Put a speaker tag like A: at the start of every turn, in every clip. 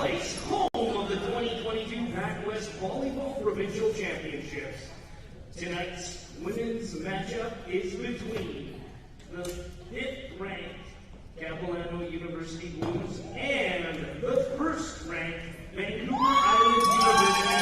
A: place, home of the 2022 PACWEST Volleyball Provincial Championships. Tonight's women's matchup is between the 5th-ranked Capilano University Blues and the 1st-ranked Vancouver Island University.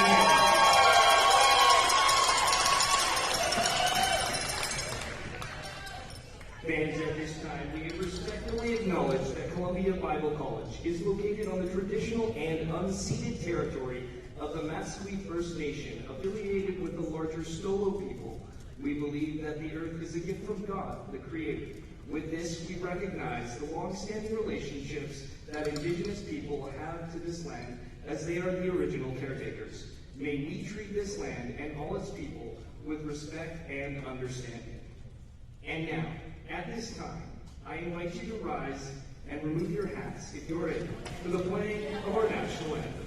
A: Fans, at this time, we respectfully acknowledge that Columbia Bible College is located on the traditional and unceded territory of the Matsui First Nation, affiliated with the larger Stolo people. We believe that the earth is a gift from God, the Creator. With this, we recognize the long-standing relationships that Indigenous people have to this land, as they are the original caretakers. May we treat this land and all its people with respect and understanding. And now, at this time, I invite you to rise and remove your hats if you're ready for the playing of our national anthem.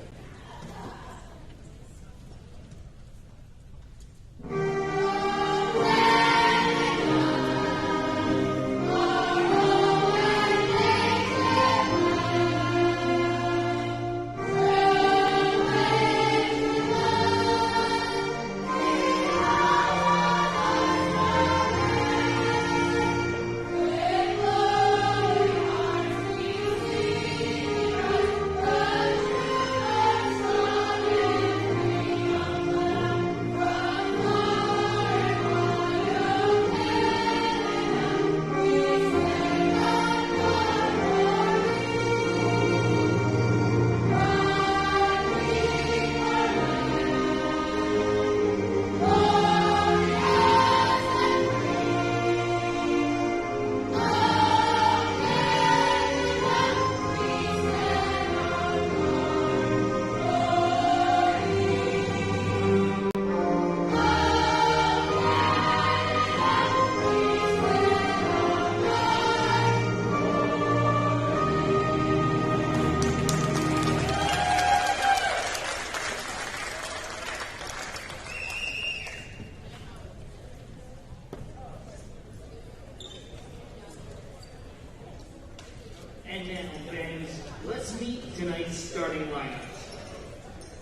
A: And now, fans, let's meet tonight's starting lineups.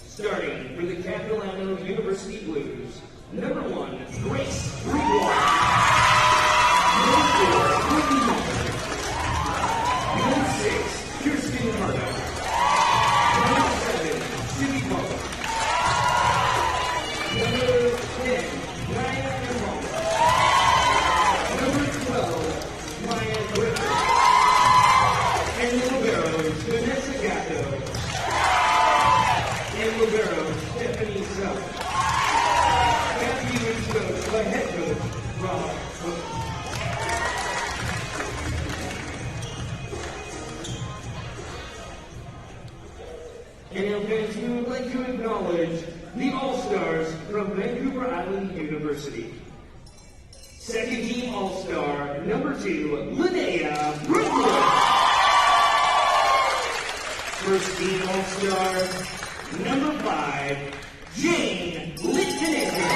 A: Starting for the Capilano University Blues, number 1, Grace Bridgewater. Number 4, Whitney Mulder. Number 6, Kirsten Hardo. Number 7, Cindy Butler. Number 10, Ryan Campbell. Number 12, Maya Griffin. And the liberos, Vanessa Gatto. And liberos, Stephanie Self. Matthew is coach, the head coach, Rob Cook. And now, fans, we would like to acknowledge the All-Stars from Vancouver Island University. Second team All-Star, number 2, Linnea Brookwood. First team All-Star, number 5, Jane Litvinenko.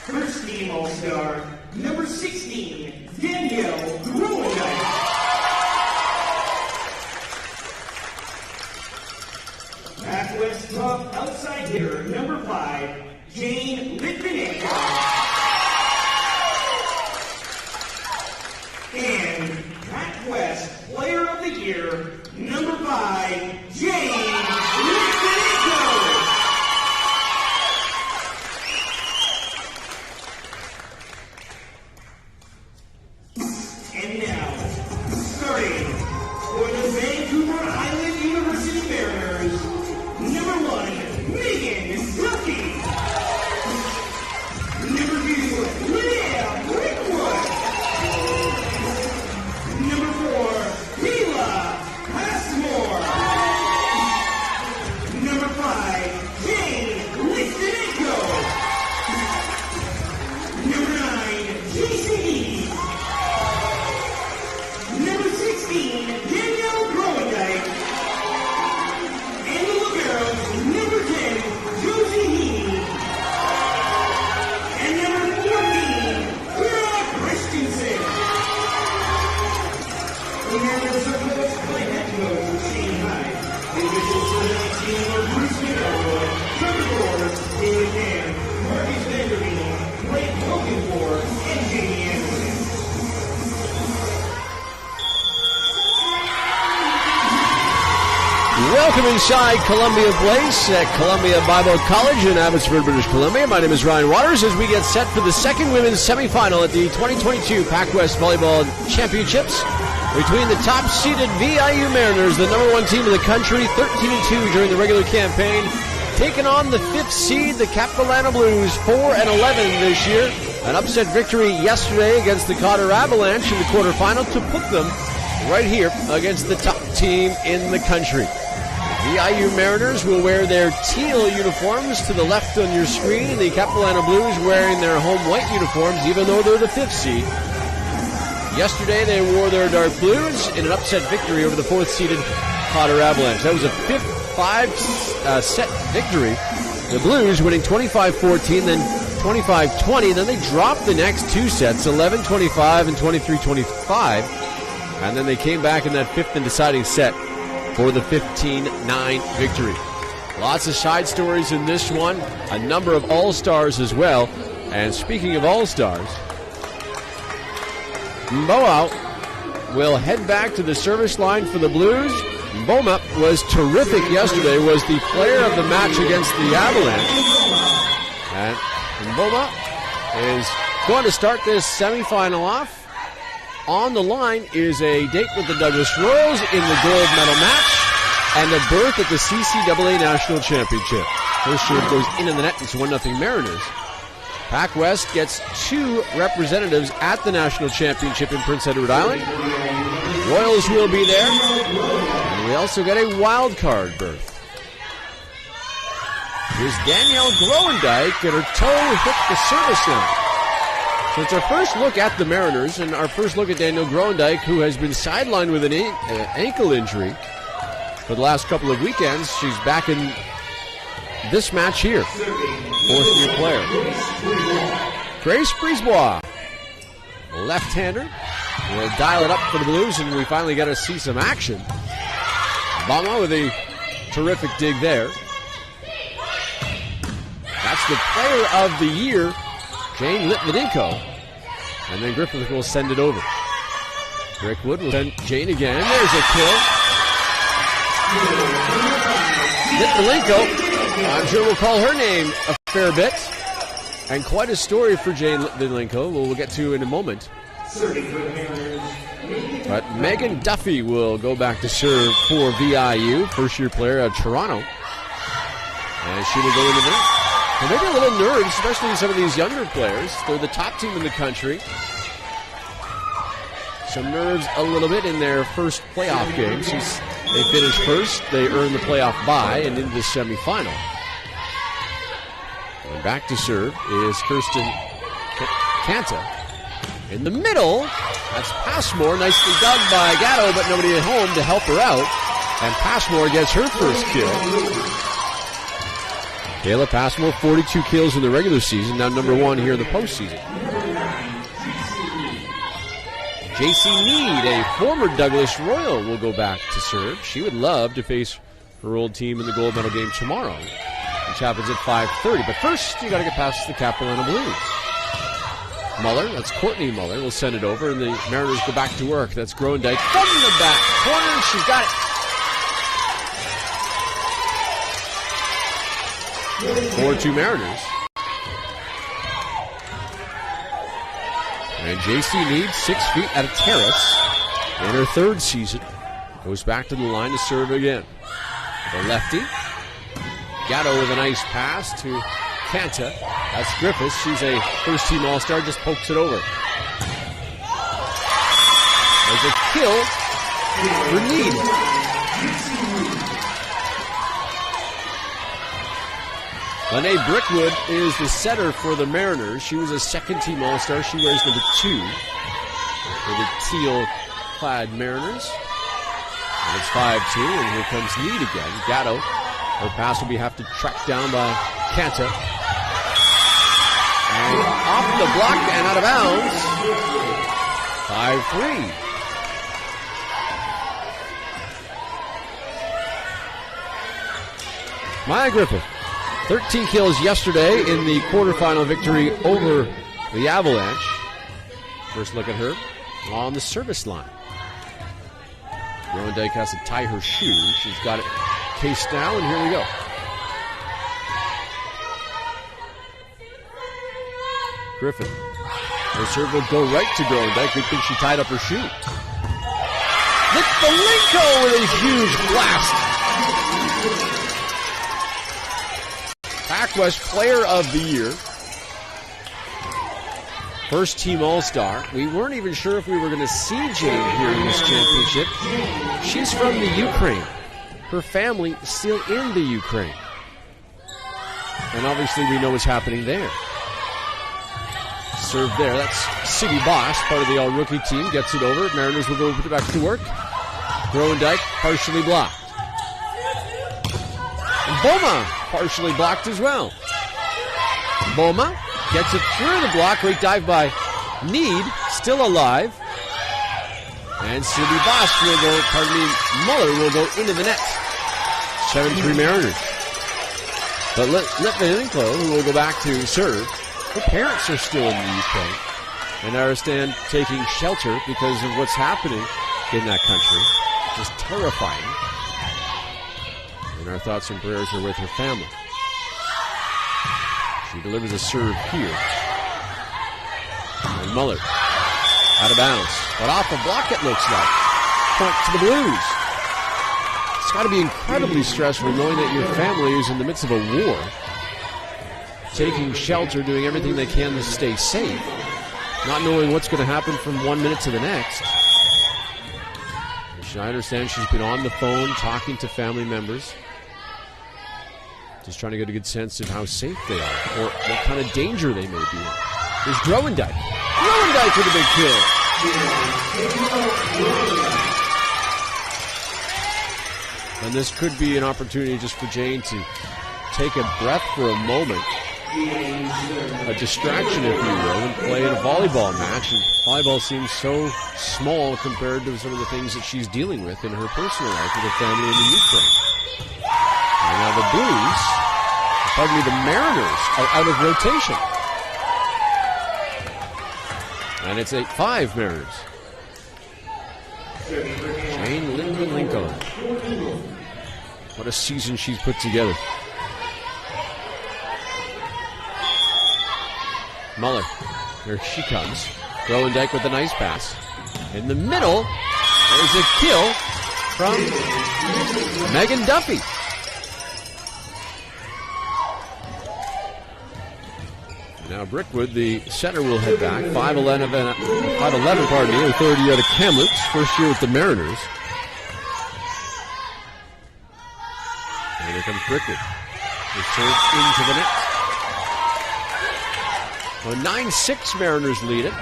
A: First team All-Star, number 16, Danielle Gruendijk. PACWEST top outside hitter, number 5, Jane Litvinenko. And PACWEST Player of the Year, number 5, Jane Litvinenko. And now, starting for the Vancouver Island University Mariners, number 1, Megan Duffy. Number 2, Linnea Brickwood. Number 4, Hila Passmore. Number 5, Jane Litvinenko. Number 9, JCD. Number 16, The Mariners are coached by head coach Shane Hyde. The officials for the team are Bruce McElroy, Trevor Gore, David Dan, Marcus Vanderveen, Blake Loganford, and Jamie Anderson.
B: Welcome inside Columbia Place at Columbia Bible College in Abbotsford, British Columbia. My name is Ryan Waters as we get set for the second women's semifinal at the 2022 PACWEST Volleyball Championships between the top-seeded VIU Mariners, the number one team in the country, 13-2 during the regular campaign, taking on the fifth seed, the Capilano Blues, 4-11 this year. An upset victory yesterday against the Cotter Avalanche in the quarterfinal to put them right here against the top team in the country. VIU Mariners will wear their teal uniforms to the left on your screen. The Capilano Blues wearing their home white uniforms, even though they're the fifth seed. Yesterday, they wore their dark blues in an upset victory over the fourth-seeded Cotter Avalanche. That was a five-set victory. The Blues winning 25-14, then 25-20. Then they dropped the next two sets, 11-25 and 23-25. And then they came back in that fifth and deciding set for the 15-9 victory. Lots of side stories in this one. A number of all-stars as well. And speaking of all-stars, Mboa will head back to the service line for the Blues. Mboma was terrific yesterday, was the player of the match against the Avalanche. And Mboma is going to start this semifinal off. On the line is a date with the Douglas Royals in the gold medal match and a berth at the CCAA National Championship. First serve goes into the net. It's 1-0 Mariners. PACWEST gets two representatives at the National Championship in Prince Edward Island. Royals will be there. And we also get a wild card berth. Here's Danielle Groendijk, and her toe hit the service line. So it's our first look at the Mariners and our first look at Danielle Groendijk, who has been sidelined with an ankle injury for the last couple of weekends. She's back in this match here. Fourth-year player. Grace Brisebois, left-hander, will dial it up for the Blues, and we finally got to see some action. Bama with a terrific dig there. That's the player of the year, Jane Litvinenko. And then Griffith will send it over. Rickwood will send Jane again. There's a kill. Litvinenko, I'm sure we'll call her name a fair bit. And quite a story for Jane Litvinenko, we'll get to in a moment. But Megan Duffy will go back to serve for VIU, first-year player of Toronto. And she will go in the net. And maybe a little nerves, especially in some of these younger players. They're the top team in the country. Some nerves a little bit in their first playoff game. Since they finished first, they earned the playoff bye and into the semifinal. And back to serve is Kirsten Kanta. In the middle, that's Passmore. Nicely dug by Gatto, but nobody at home to help her out. And Passmore gets her first kill. Kayla Passmore, 42 kills in the regular season, now number one here in the postseason. JC Meade, a former Douglas Royal, will go back to serve. She would love to face her old team in the gold medal game tomorrow, which happens at 5:30. But first, you got to get past the Capilano Blues. Muller, that's Courtney Muller, will send it over, and the Mariners go back to work. That's Groendijk from the back corner. She's got it. 4-2 Mariners. And JC Meade, 6 feet at a terrace in her third season. Goes back to the line to serve again. The lefty. Gatto with a nice pass to Kanta. That's Griffiths. She's a first-team All-Star. Just pokes it over. There's a kill for Meade. Lene Brickwood is the setter for the Mariners. She was a second-team All-Star. She wears number 2 for the teal-clad Mariners. And it's 5-2, and here comes Meade again. Gatto, her pass will be have to track down by Kanta. And off the block and out of bounds. 5-3. Maya Griffith, 13 kills yesterday in the quarterfinal victory over the Avalanche. First look at her on the service line. Rowan Dyke has to tie her shoe. She's got it cased now, and here we go. Griffith. Her serve will go right to Rowan Dyke. Good thing she tied up her shoe. Litvinenko with a huge blast. PACWEST Player of the Year. First team All-Star. We weren't even sure if we were going to see Jane here in this championship. She's from the Ukraine. Her family is still in the Ukraine. And obviously we know what's happening there. Serve there. That's City Boss, part of the all-rookie team. Gets it over. Mariners will go back to work. Rowan Dyke partially blocked. And Boma partially blocked as well. Boma gets it through the block. Great dive by Need. Still alive. And City Boss will go, Muller will go into the net. 7-3 Mariners. But Litvinenko, who will go back to serve. Her parents are still in the Ukraine and are taking shelter because of what's happening in that country. Just terrifying. And our thoughts and prayers are with her family. She delivers a serve here. And Muller out of bounds. But off the block it looks like. Point to the Blues. It's got to be incredibly stressful knowing that your family is in the midst of a war. Taking shelter, doing everything they can to stay safe, not knowing what's going to happen from 1 minute to the next. I understand she's been on the phone talking to family members, just trying to get a good sense of how safe they are or what kind of danger they may be in. There's Rowan Dyke. Rowan Dyke with a big kill. And this could be an opportunity just for Jane to take a breath for a moment. A distraction, if you will, and play in a volleyball match. And volleyball seems so small compared to some of the things that she's dealing with in her personal life with her family in the Ukraine. And now the Mariners are out of rotation. And it's 8-5 Mariners. Jane Litvinenko. What a season she's put together. Muller, here she comes. Rowan Dyke with a nice pass. In the middle, there's a kill from Megan Duffy. Now Brickwood, the center, will head back. 5'11", her third year at Kamloops, first year with the Mariners. And here comes Brickwood. Return into the net. Well, 9-6 Mariners lead it.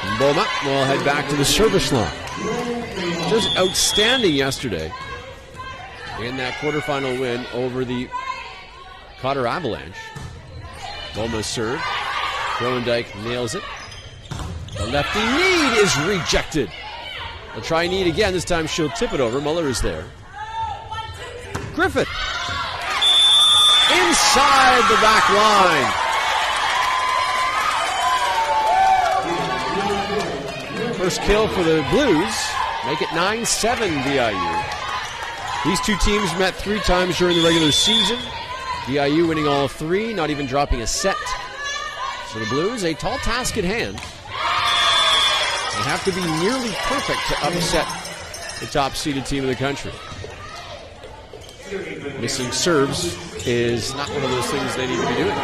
B: And Boma will head back to the service line. Just outstanding yesterday in that quarterfinal win over the Cotter Avalanche. Boma's serve. Rowan Dyke nails it. The lefty Need is rejected. They'll try Need again. This time she'll tip it over. Muller is there. Griffith. Inside the back line. First kill for the Blues. Make it 9-7 VIU. These two teams met 3 times during the regular season. VIU winning all 3, not even dropping a set. So the Blues, a tall task at hand. They have to be nearly perfect to upset the top-seeded team in the country. Missing serves is not one of those things they need to be doing.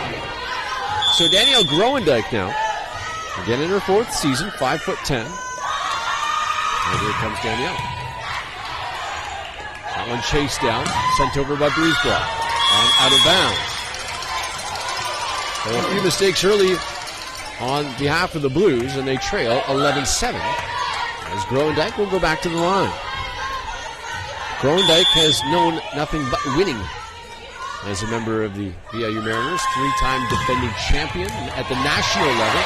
B: So Danielle Groendyke now, again in her 4th season, 5'10". And here comes Danielle. That one chased down, sent over by Breezeball, and out of bounds. There were a few mistakes early on behalf of the Blues, and they trail 11-7. As Groendyke will go back to the line. Groendyke has known nothing but winning as a member of the VIU Mariners, 3-time defending champion at the national level.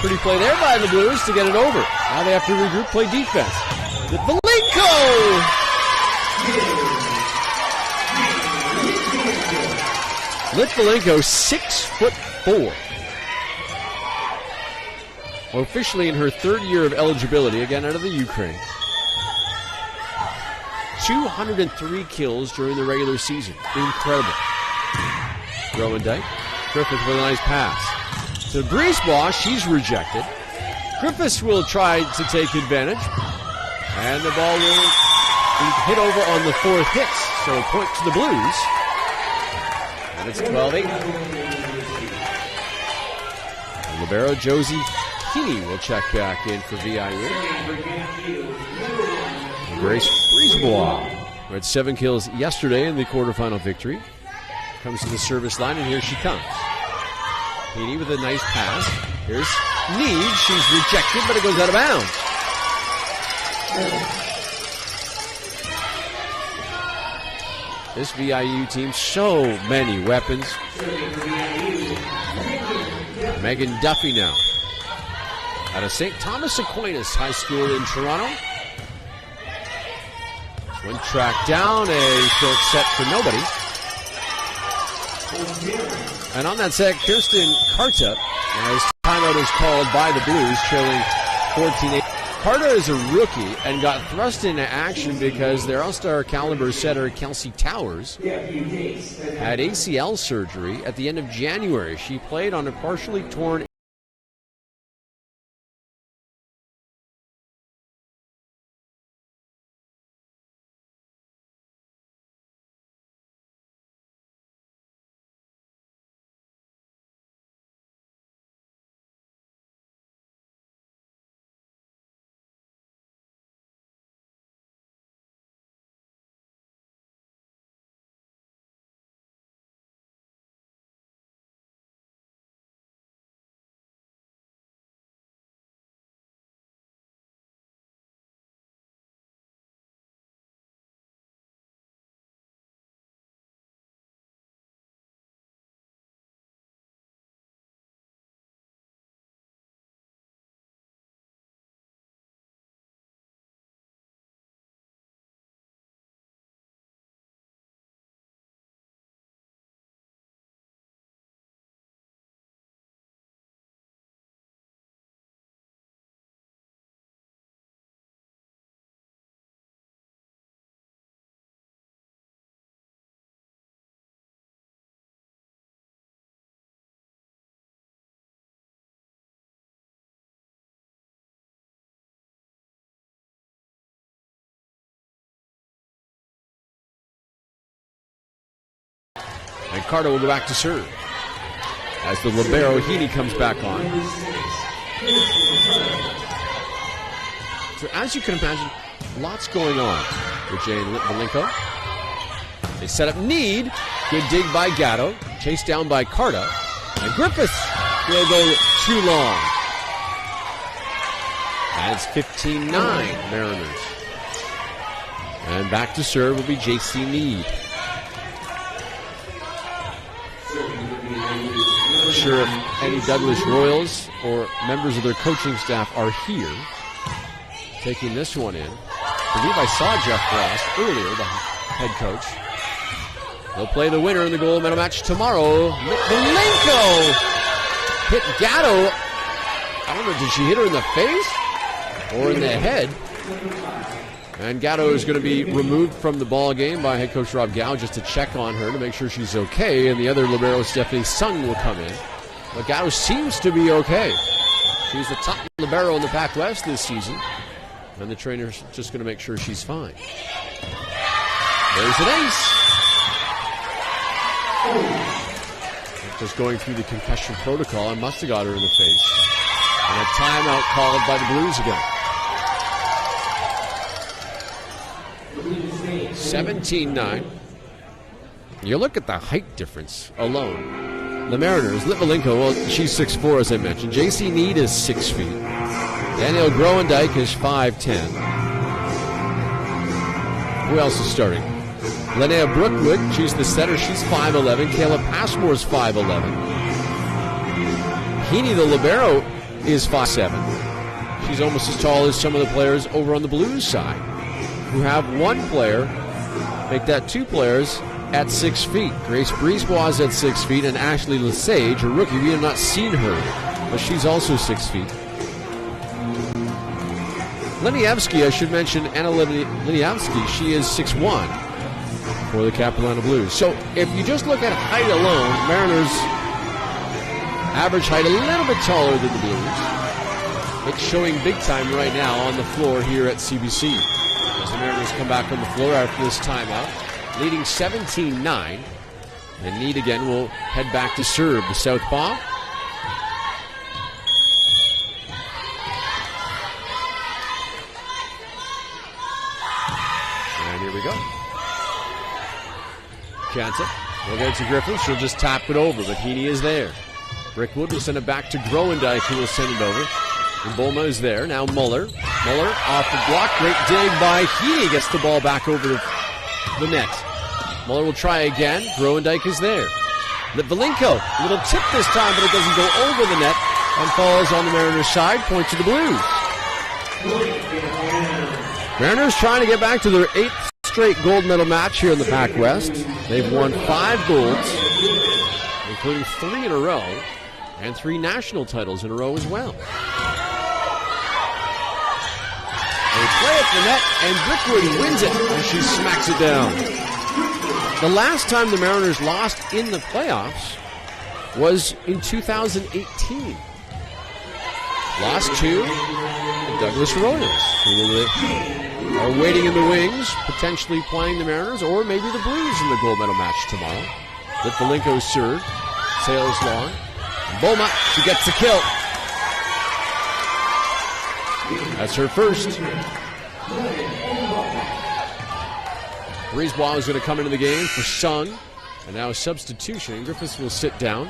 B: Pretty play there by the Blues to get it over. Now they have to regroup, play defense. Litvinenko! Litvinenko, 6'4". Officially in her third year of eligibility, again out of the Ukraine. 203 kills during the regular season. Incredible. Growendijk. Griffith with a nice pass. To Griesbaugh, she's rejected. Griffiths will try to take advantage. And the ball will be hit over on the fourth hit. So a point to the Blues. And it's 12-8. Libero Josie Heaney will check back in for VIU. Grace Griesbaugh, who had 7 kills yesterday in the quarterfinal victory, comes to the service line, and here she comes. Heaney with a nice pass. Here's Need. She's rejected, but it goes out of bounds. This VIU team, so many weapons. Megan Duffy now. Out of St. Thomas Aquinas High School in Toronto. One track down, a short set for nobody. And on that set, Kirsten Carta, as timeout is called by the Blues, trailing 14-8. Carta is a rookie and got thrust into action because their all-star caliber setter, Kelsey Towers, had ACL surgery at the end of January. She played on a partially torn and Carter will go back to serve as the libero Heaney comes back on. So as you can imagine, lots going on with Jane Litvinenko. They set up Need. Good dig by Gatto. Chased down by Carta. And Griffiths will go too long. And it's 15-9 Mariners. And back to serve will be J.C. Need. Not sure if any Douglas Royals or members of their coaching staff are here taking this one in. I believe I saw Jeff Frost earlier, the head coach. They'll play the winner in the gold medal match tomorrow. Litvinenko hit Gatto. I don't know, did she hit her in the face or in the head? And Gatto is going to be removed from the ball game by head coach Rob Gow just to check on her to make sure she's okay. And the other libero, Stephanie Sung, will come in. But Gatto seems to be okay. She's the top libero in the PACWEST this season. And the trainer's just going to make sure she's fine. There's an ace. Just going through the concussion protocol and must have got her in the face. And a timeout called by the Blues again. 17-9. You look at the height difference alone. The Mariners, Litvinenko, well, she's 6'4", as I mentioned. J.C. Need is 6 feet. Danielle Growendijk is 5'10". Who else is starting? Linnea Brookwood, she's the setter, she's 5'11". Kayla Passmore's 5'11". Heaney, the libero, is 5'7". She's almost as tall as some of the players over on the Blues side, who have one player, make that two players, at 6 feet. Grace Brisebois at 6 feet, and Ashley Lesage, a rookie. We have not seen her, but she's also 6 feet. Liniavsky, I should mention Anna Liniavsky, she is 6'1" for the Capilano Blues. So if you just look at height alone, Mariners average height a little bit taller than the Blues. It's showing big time right now on the floor here at CBC. As the Mariners come back on the floor after this timeout, leading 17-9. And Need again will head back to serve the southpaw. And here we go. Kanta will get it to Griffin. She'll just tap it over, but Heaney is there. Brickwood will send it back to Groendyke, who will send it over. And Bulma is there. Now Muller. Muller off the block. Great dig by Heaney. Gets the ball back over the net. Muller will try again. Groendyke is there. Litvinenko. A little tip this time, but it doesn't go over the net and falls on the Mariners' side. Point to the Blues. Mariners trying to get back to their 8th straight gold medal match here in the PACWEST. They've won 5 golds, including 3 in a row, and 3 national titles in a row as well. They play at the net, and Brickwood wins it, and she smacks it down. The last time the Mariners lost in the playoffs was in 2018. Lost to the Douglas Royals, who are waiting in the wings, potentially playing the Mariners, or maybe the Blues in the gold medal match tomorrow. Litvinenko serve, sails long. Boma, she gets the kill. That's her first. Brisebois is going to come into the game for Sung. And now a substitution. Griffiths will sit down.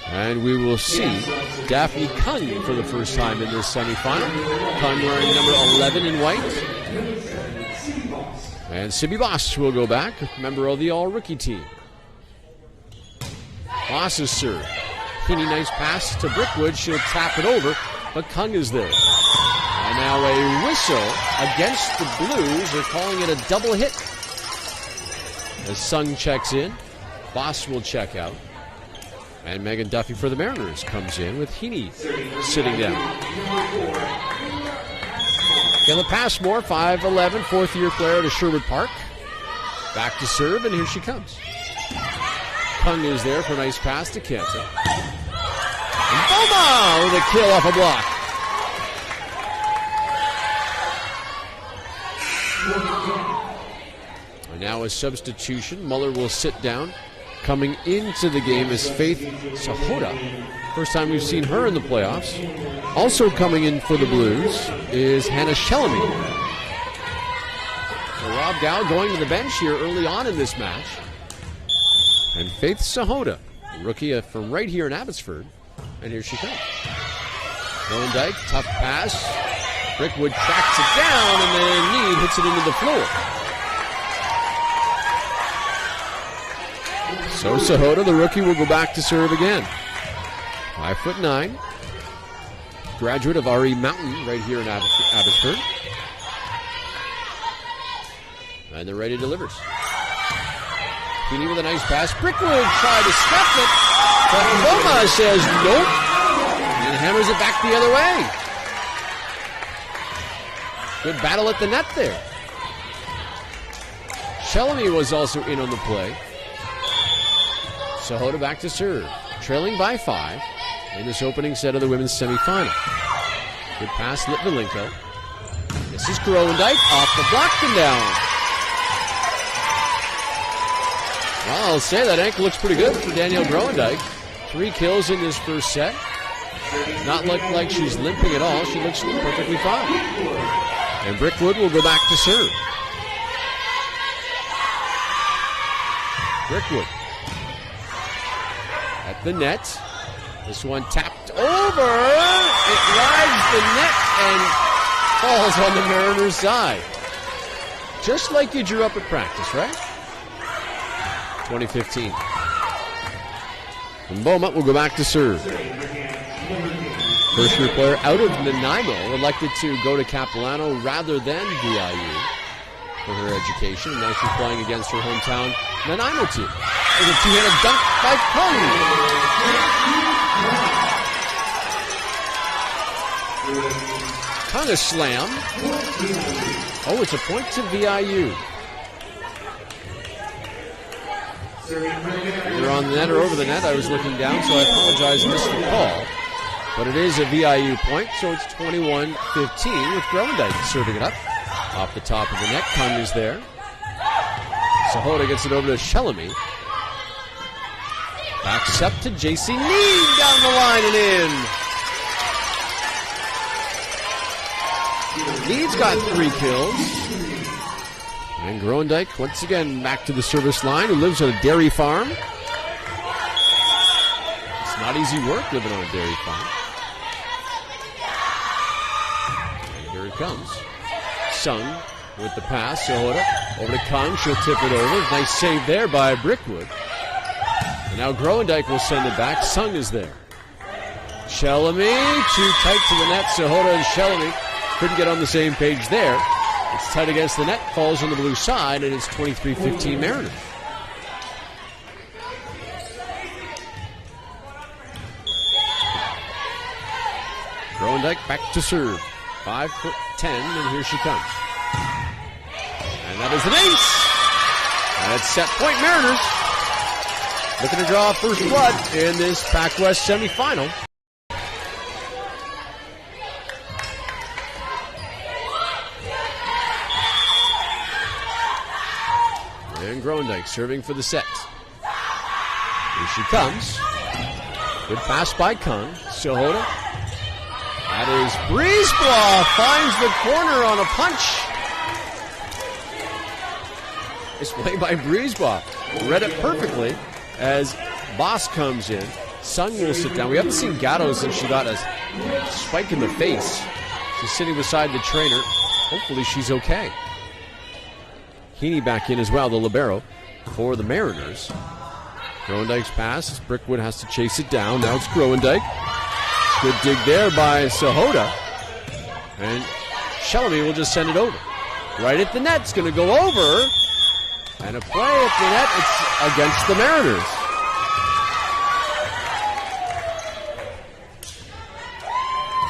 B: And we will see Daphne Kung for the first time in this semifinal. Kung wearing number 11 in white. And Sibby Boss will go back, member of the all-rookie team. Boss's serve. Heaney, nice pass to Brickwood. She'll tap it over, but Kung is there. And now a whistle against the Blues. They're calling it a double hit. As Sung checks in, Boss will check out. And Megan Duffy for the Mariners comes in with Heaney sitting down. Kayla Passmore, 5'11", fourth-year player to Sherwood Park. Back to serve, and here she comes. Kung is there for a nice pass to Kanta. And Boma with a kill off a block. And now a substitution. Muller will sit down. Coming into the game is Faith Sahota. First time we've seen her in the playoffs. Also coming in for the Blues is Hannah Shellamy. So Rob Dow going to the bench here early on in this match. And Faith Sahota, a rookie from right here in Abbotsford. And here she comes. Groendyke, tough pass. Brickwood tracks it down, and then Need hits it into the floor. So Sahota, the rookie, will go back to serve again. 5'9", graduate of RE Mountain right here in Abbotsford. And they're ready to deliver. Heaney with a nice pass. Brickwood tried to step it, but Boma says nope, and hammers it back the other way. Good battle at the net there. Shellamy was also in on the play. Sahota back to serve, trailing by 5 in this opening set of the women's semifinal. Good pass, Litvinenko. This is Groendyke off the block and down. Well, I'll say that ankle looks pretty good for Danielle Groendyke. 3 kills in this first set. Not look like she's limping at all. She looks perfectly fine. And Brickwood will go back to serve. Brickwood at the net. This one tapped over. It rides the net and falls on the Mariners' side. Just like you drew up at practice, right? 2015. And Beaumont will go back to serve. First-year player out of Nanaimo, elected to go to Capilano rather than VIU. for her education, and now she's playing against her hometown Nanaimo team. There's a two-handed dunk by Kung. Kung a slam. Oh, it's a point to VIU. Either on the net or over the net. I was looking down, so I apologize, missed the call. But it is a VIU point, so it's 21-15 with Groendyke serving it up. Off the top of the net, Kung is there. Sahota gets it over to Shelamy. Backs up to JC Need down the line and in. Need's got 3 kills. And Groendyke, once again, back to the service line, who lives on a dairy farm. It's not easy work living on a dairy farm. And here it comes. Sung with the pass. Sahota over to Kung. She'll tip it over. Nice save there by Brickwood. And now Groendyke will send it back. Sung is there. Shelamy, too tight to the net. Sahota and Shelamy couldn't get on the same page there. It's tight against the net, falls on the blue side, and it's 23-15 Mariners. Groendyke back to serve. 5'10", and here she comes. And that is an ace! And it's set point Mariners. Looking to draw first blood in this PACWEST semifinal. And Groendyke serving for the set. Here she comes. Good pass by Kung. Sahota. That is Breezeball. Finds the corner on a punch. Nice play by Breezeball. Read it perfectly as Boss comes in. Sung will sit down. We haven't seen Gatto since she got a spike in the face. She's sitting beside the trainer. Hopefully she's okay. Heaney back in as well, the libero for the Mariners. Groendyke's pass. Brickwood has to chase it down. Now it's Groendyke. Good dig there by Sahota. And Shelamy will just send it over. Right at the net. It's going to go over. And a play at the net. It's against the Mariners.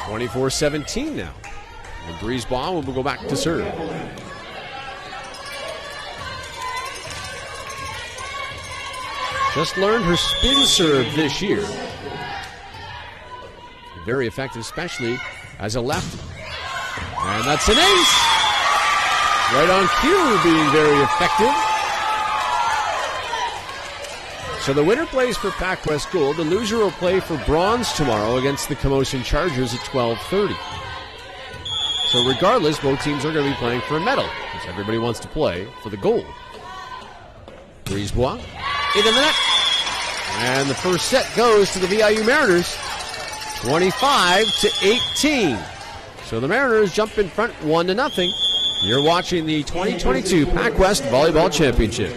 B: (24-17) now. And Breezeball will go back to serve. Just learned her spin serve this year. Very effective, especially as a lefty. And that's an ace! Right on cue, being very effective. So the winner plays for PACWEST Gold. The loser will play for bronze tomorrow against the Camosun Chargers at 12:30. So regardless, both teams are going to be playing for a medal, because everybody wants to play for the gold. Brisebois into the net. And the first set goes to the VIU Mariners, 25-18. So the Mariners jump in front 1-0. You're watching the 2022 PACWEST Volleyball Championship.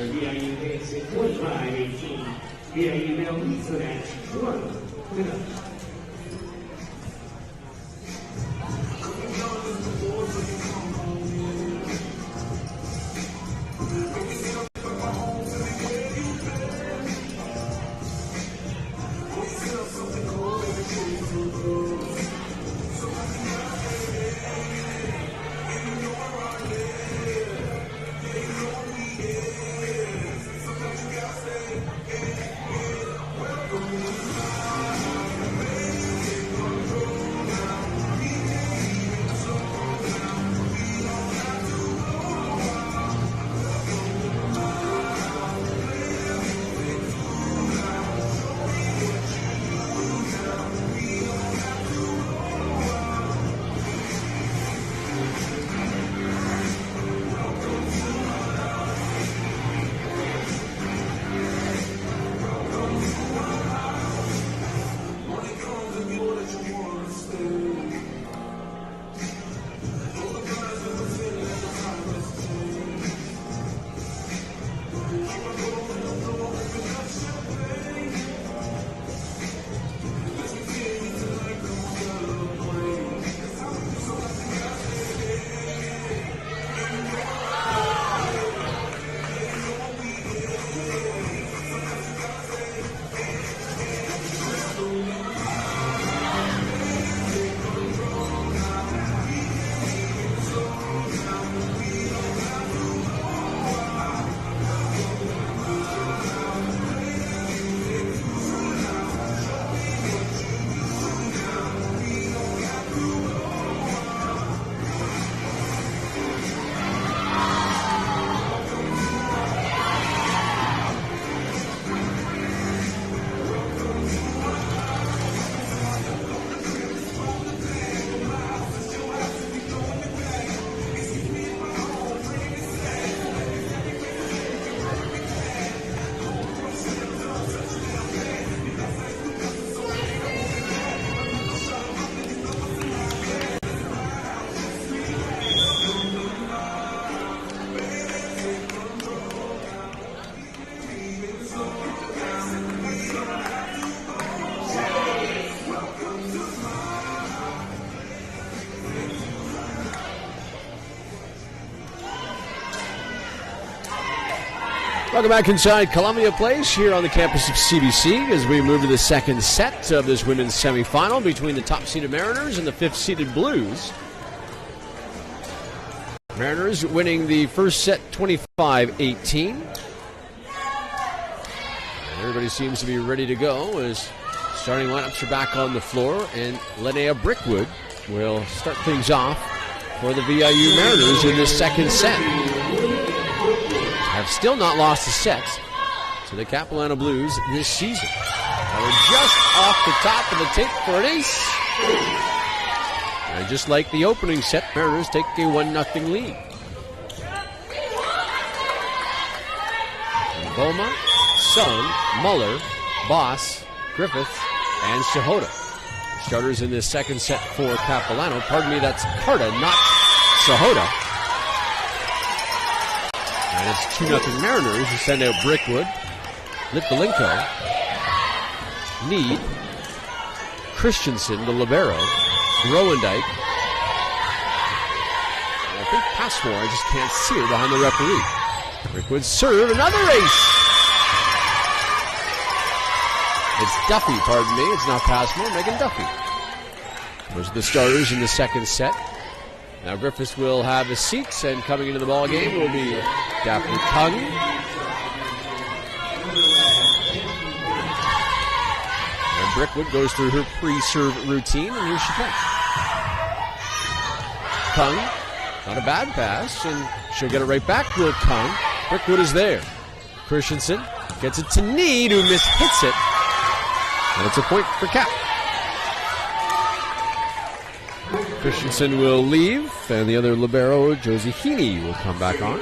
B: Welcome back inside Columbia Place here on the campus of CBC as we move to the second set of this women's semifinal between the top-seeded Mariners and the fifth-seeded Blues. Mariners winning the first set 25-18. Everybody seems to be ready to go as starting lineups are back on the floor, and Linnea Brickwood will start things off for the VIU Mariners in this second set. Have still not lost a set to the Capilano Blues this season. They're just off the top of the tape for an ace. And just like the opening set, Mariners take a 1-0 lead. Boma, Sung, Muller, Boss, Griffith, and Sahota. Starters in this second set for Capilano. Pardon me, that's Carta, not Sahota. And it's 2-0 Mariners who send out Brickwood, Litvalenko, Need, Christensen, the libero, Groendyke. I think Passmore, I just can't see her behind the referee. Brickwood serve, another ace! It's Duffy, pardon me, it's not Passmore, Megan Duffy. Those are the starters in the second set. Now Griffiths will have his seats, and coming into the ball game will be Daphne Kung. And Brickwood goes through her pre-serve routine, and here she comes. Kung, not a bad pass, and she'll get it right back to Kung. Brickwood is there. Christensen gets it to Need, who mishits it. And it's a point for Cap. Christensen will leave, and the other libero, Josie Heaney, will come back on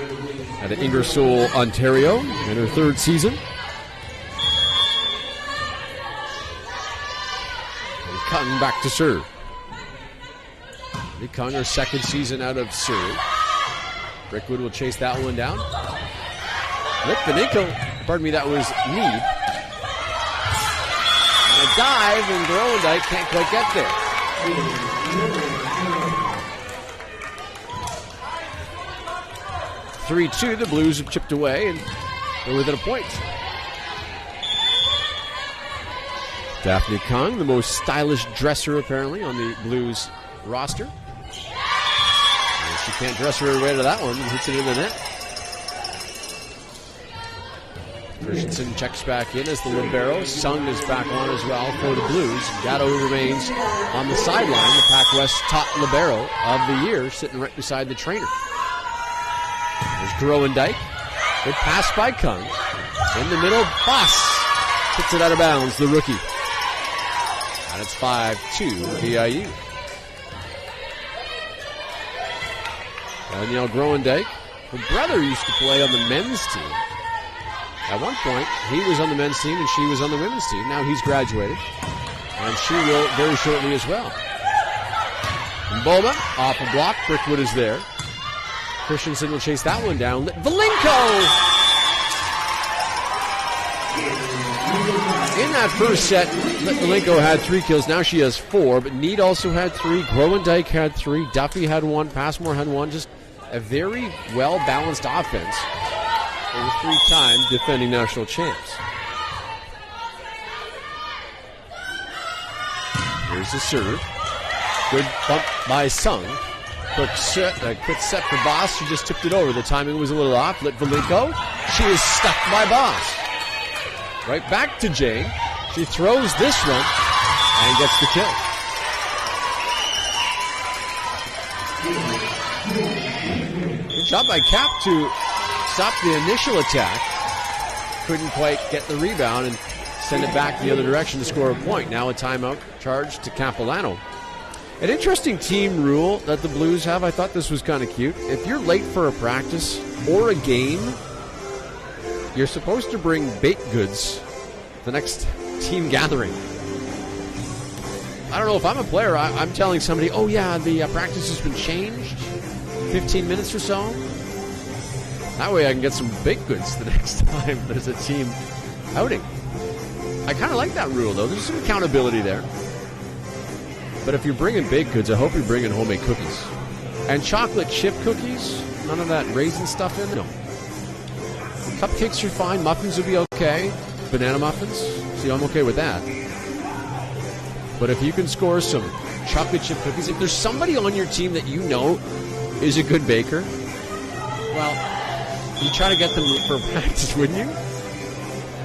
B: at Ingersoll, Ontario, in her third season. And Kung back to serve. Kung, her second season out of serve. Brickwood will chase that one down. Litvalenko, pardon me, that was Need. And a dive, and Groendyke can't quite get there. 3-2, the Blues have chipped away, and they're within a point. Daphne Kung, the most stylish dresser apparently on the Blues roster. And she can't dress her way to that one and hits it in the net. Christensen checks back in as the libero. Sung is back on as well for the Blues. Gatto remains on the sideline, the PACWEST top libero of the year, sitting right beside the trainer. There's Groendyke. Good pass by Kung. In the middle, Boss puts it out of bounds, the rookie. And it's 5-2 VIU. Danielle Groendyke, her brother used to play on the men's team. At one point, he was on the men's team and she was on the women's team. Now he's graduated, and she will very shortly as well. Boma off a block. Brickwood is there. Christensen will chase that one down. Litvalenko! In that first set, Litvalenko had 3 kills. Now she has 4, but Need also had 3. Groendyke had 3. Duffy had 1. Passmore had 1. Just a very well-balanced offense for the 3-time defending national champs. Here's the serve. Good bump by Sung. Quick set for Boss. She just tipped it over. The timing was a little off. Litvalenko. She is stuck by Boss. Right back to Jane. She throws this one and gets the kill. Good job by Cap to stop the initial attack. Couldn't quite get the rebound and send it back the other direction to score a point. Now a timeout charged to Capilano. An interesting team rule that the Blues have. I thought this was kind of cute. If you're late for a practice or a game, you're supposed to bring baked goods the next team gathering. I don't know if I'm a player. I'm telling somebody, oh yeah, the practice has been changed. 15 minutes or so. That way I can get some baked goods the next time there's a team outing. I kind of like that rule, though. There's some accountability there. But if you're bringing baked goods, I hope you're bringing homemade cookies. And chocolate chip cookies? None of that raisin stuff in there? No. Cupcakes are fine. Muffins would be okay. Banana muffins. See, I'm okay with that. But if you can score some chocolate chip cookies, if there's somebody on your team that you know is a good baker, well, you try to get them for practice, wouldn't you?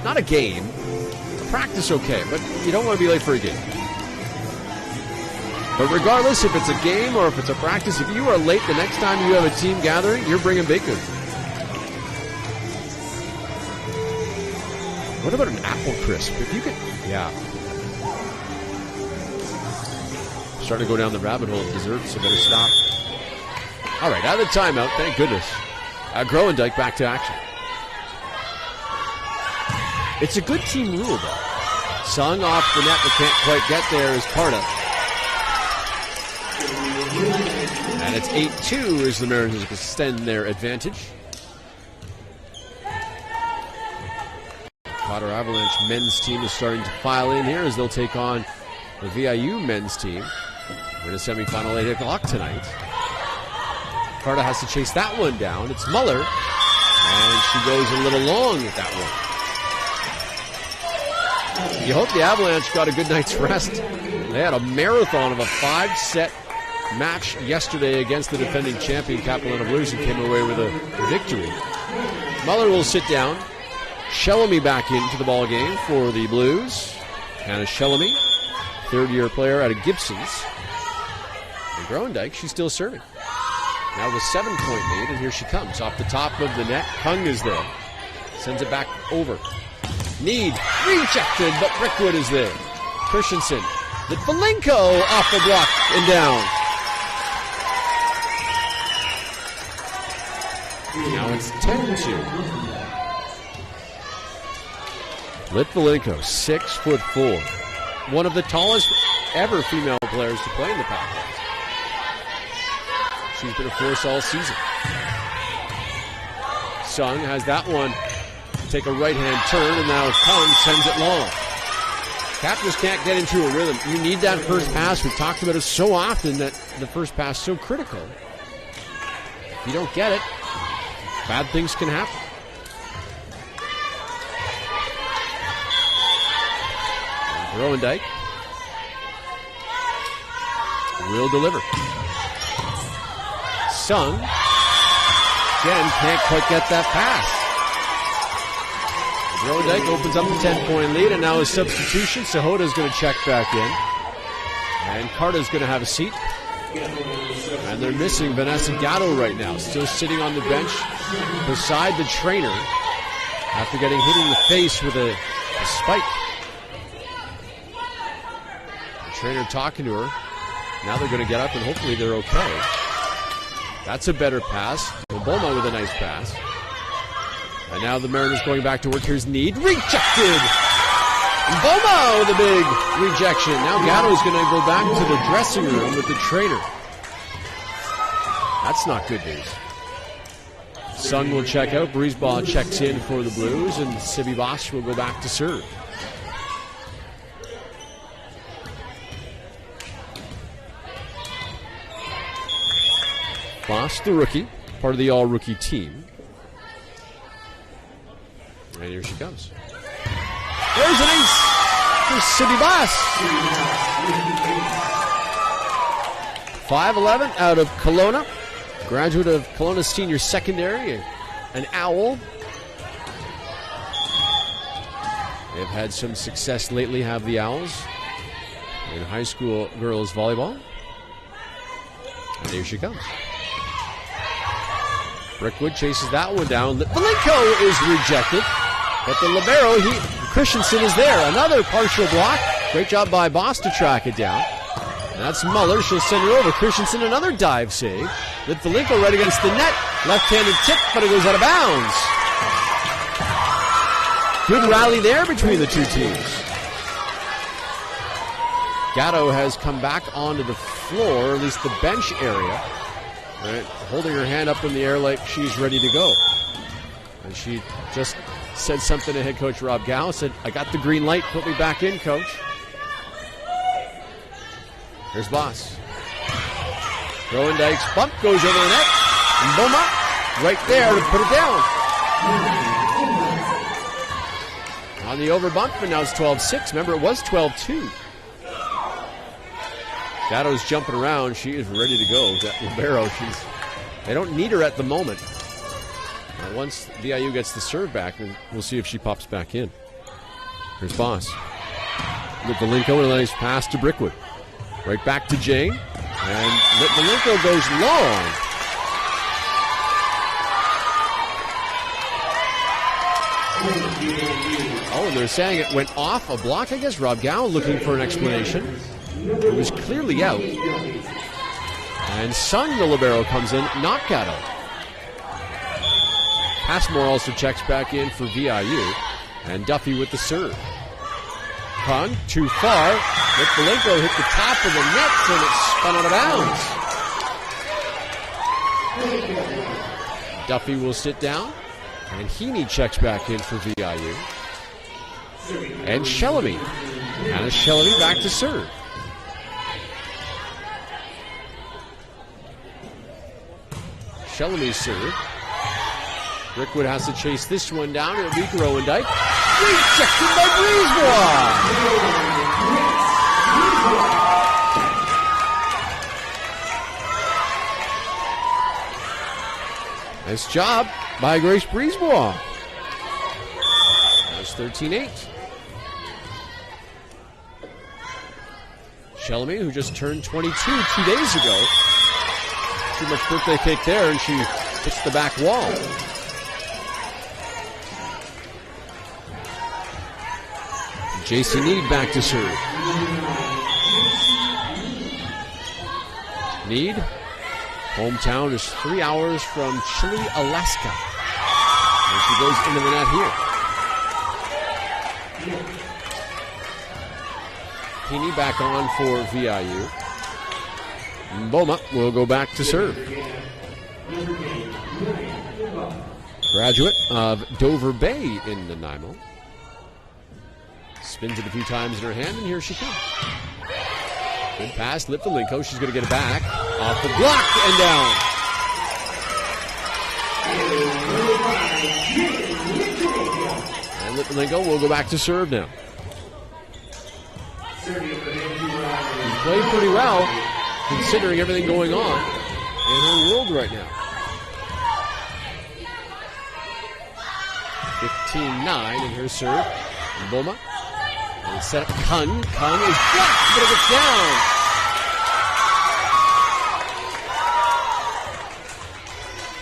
B: Not a game. Practice, okay, but you don't want to be late for a game. But regardless, if it's a game or if it's a practice, if you are late the next time you have a team gathering, you're bringing bacon. What about an apple crisp? If you could, yeah. Starting to go down the rabbit hole of desserts, so better stop. All right, out of the timeout, thank goodness. Groendyke back to action. It's a good team rule, though. Sung off the net, but can't quite get there is Carta. And it's 8-2 as the Mariners extend their advantage. Potter Avalanche men's team is starting to file in here as they'll take on the VIU men's team. We're in a semifinal 8 o'clock tonight. Carta has to chase that one down. It's Muller, and she goes a little long with that one. You hope the Avalanche got a good night's rest. They had a marathon of a 5-set match yesterday against the defending champion Capilano Blues and came away with a victory. Muller will sit down. Shellamy back into the ball game for the Blues. Hannah Shellamy, third-year player out of Gibson's. And Groendyke, she's still serving. Now with 7-point lead, and here she comes. Off the top of the net, Hung is there. Sends it back over. Need, rejected, but Brickwood is there. Christensen, Litvinenko off the block and down. Now it's 10-2. Litvinenko, 6'4", one of the tallest ever female players to play in the PACWEST. She's been a force all season. Sung has that one. Take a right-hand turn, and now Kung sends it long. Cap just can't get into a rhythm. You need that first pass. We've talked about it so often that the first pass is so critical. If you don't get it, bad things can happen. Groendyke will deliver. Sung again can't quite get that pass. Groendyke opens up a 10-point lead, and now a substitution. Sahoda's going to check back in, and Carta's going to have a seat. And they're missing Vanessa Gatto right now, still sitting on the bench beside the trainer after getting hit in the face with a spike. Trainer talking to her. Now they're going to get up and hopefully they're okay. That's a better pass. Oboma with a nice pass. And now the Mariners going back to work. Here's Need. Rejected! Oboma with a big rejection. Now Gatto's going to go back to the dressing room with the trainer. That's not good news. Sung will check out. Brisbaugh checks in for the Blues, and Sibi Bosch will go back to serve. Bosch, the rookie, part of the all-rookie team. And here she comes. There's an ace for Sibi Bosch. 5'11", out of Kelowna. Graduate of Kelowna Senior Secondary, an Owl. They've had some success lately, have the Owls, in high school girls volleyball. And there she comes. Brickwood chases that one down. Litvinenko is rejected, but the libero, Christensen is there. Another partial block. Great job by Boss to track it down. And that's Muller. She'll send it over. Christensen, another dive save. Litvinenko right against the net. Left-handed tip, but it goes out of bounds. Good rally there between the two teams. Gatto has come back onto the floor, or at least the bench area, right, holding her hand up in the air like she's ready to go. And she just said something to head coach Rob Gow, said, "I got the green light, put me back in, coach." Here's Boss. Groendyke's bump goes over the net, and Beaumont right there to put it down. on the over bump, and now it's 12-6. Remember, it was 12-2. Gatto's jumping around. She is ready to go. That libero, they don't need her at the moment. Once VIU gets the serve back, we'll see if she pops back in. Here's Boss. Litvinenko with a nice pass to Brickwood. Right back to Jane. And Litvinenko goes long. Oh, and they're saying it went off a block, I guess. Rob Gow looking for an explanation. It was clearly out. And Sung, the libero, comes in, not Gatto. Passmore also checks back in for VIU. And Duffy with the serve. Kung, too far. Litvinenko hit the top of the net, and it spun out of bounds. Duffy will sit down. And Heaney checks back in for VIU. And Shellamy. Hannah Shellamy back to serve. Shellamy's serve. Brickwood has to chase this one down. It'll be Growendike. Rejected by Brisebois. Nice job by Grace Brisebois. That's 13-8. Shellamy, who just turned 22 2 days ago. Too much birthday cake there, and she hits the back wall. JC Need back to serve. Need. Hometown is 3 hours from Chile, Alaska. And she goes into the net here. Heaney back on for VIU. Mboma will go back to serve. Graduate of Dover Bay in Nanaimo. Spins it a few times in her hand, and here she comes. Good pass, Litvinenko. She's going to get it back. Off the block and down. And Litvinenko will go back to serve now. She played pretty well, considering everything going on in her world right now. 15-9 in her serve. Mboma. And set up Kun. Kun is blocked, but it gets down.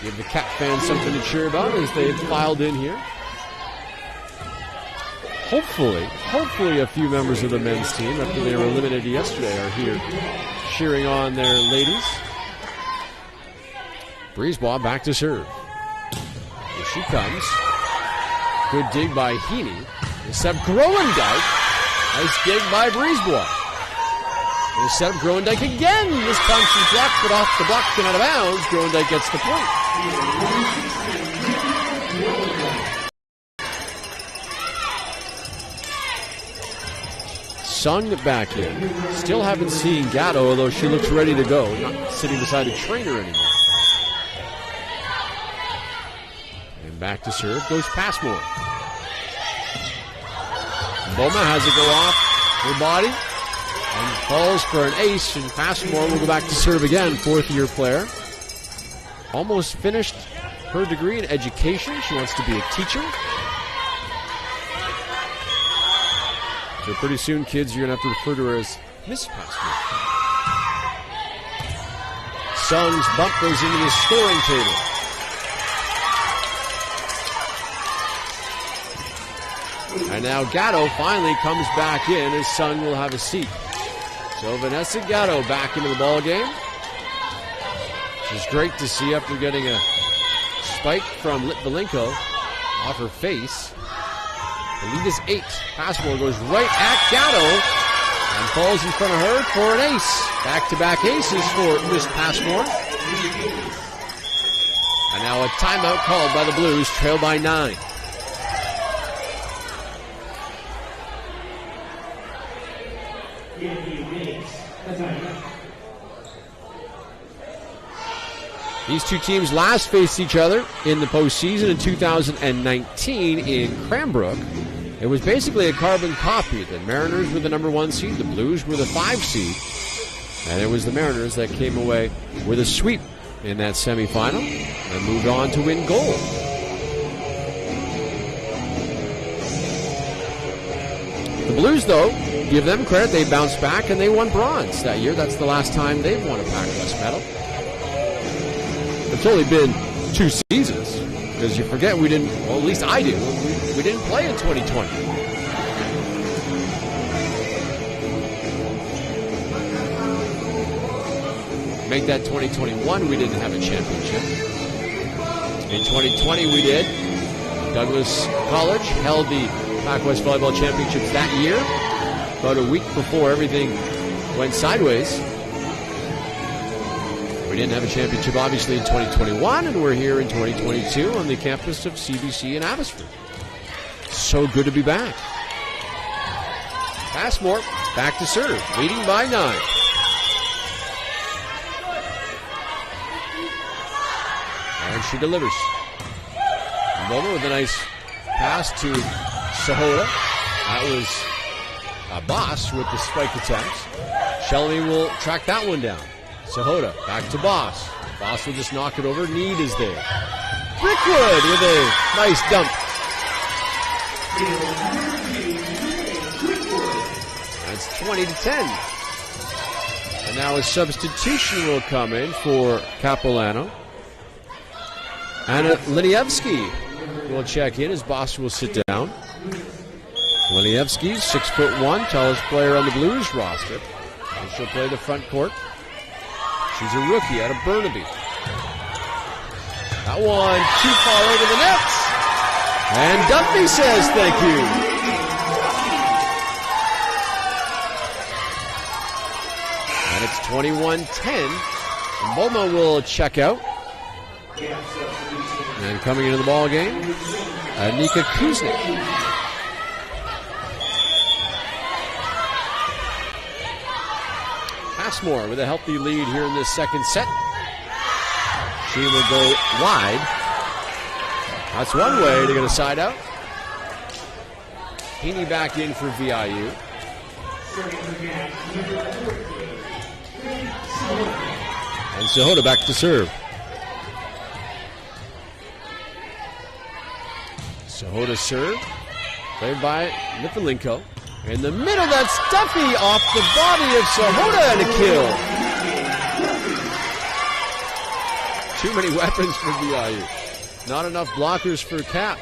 B: Give the Cat fans something to cheer about as they've filed in here. Hopefully a few members of the men's team, after they were eliminated yesterday, are here cheering on their ladies. Brisebois back to serve. Here she comes. Good dig by Heaney. Set up Growendike. Nice dig by Brisebois. They set up Growendike again. This time she's blocked, but off the block and out of bounds. Growendike gets the point. Sung back in. Still haven't seen Gatto, although she looks ready to go. Not sitting beside a trainer anymore. And back to serve goes Passmore. Boma has it go off her body and falls for an ace, and Passmore will go back to serve again, fourth-year player. Almost finished her degree in education. She wants to be a teacher. So pretty soon, kids, you're going to have to refer to her as Miss Passmore. Sung's bump goes into the scoring table. And now Gatto finally comes back in as Sung will have a seat. So Vanessa Gatto back into the ball game. Which is great to see after getting a spike from Litvinenko off her face. The lead is 8. Passmore goes right at Gatto and falls in front of her for an ace. Back-to-back aces for Miss Passmore. And now a timeout called by the Blues, trailed by 9. These two teams last faced each other in the postseason in 2019 in Cranbrook. It was basically a carbon copy. The Mariners were the number 1 seed, the Blues were the 5 seed, and it was the Mariners that came away with a sweep in that semifinal and moved on to win gold. The Blues, though, give them credit, they bounced back and they won bronze that year. That's the last time they've won a PACWEST medal. It's only been 2 seasons, because you forget we didn't, well, at least I do, we didn't play in 2020. Make that 2021, we didn't have a championship. In 2020 we did. Douglas College held the PACWEST Volleyball Championships that year, about a week before everything went sideways. We didn't have a championship, obviously, in 2021, and we're here in 2022 on the campus of CBC in Abbotsford. So good to be back. Passmore, back to serve, leading by 9. And she delivers. Bowman with a nice pass to Sahota. That was Boss with the spike attempts. Shelby will track that one down. Sahota back to Boss. Boss will just knock it over. Need is there. Brickwood with a nice dump. That's 20-10. And now a substitution will come in for Capilano. Anna Linievsky will check in as Boss will sit down. Linievsky, 6'1", tallest player on the Blues roster. And she'll play the front court. She's a rookie out of Burnaby. That one too far over the nets. And Duffy says thank you. And it's 21-10. And Bulma will check out. And coming into the ball game, Nika Kuznick. Passmore with a healthy lead here in this second set. She will go wide. That's one way to get a side out. Heaney back in for VIU. And Sahota back to serve. Sahota serve, played by Nipolenko. In the middle, that's Duffy off the body of Sahota and a kill. Too many weapons for VIU. Not enough blockers for Cap.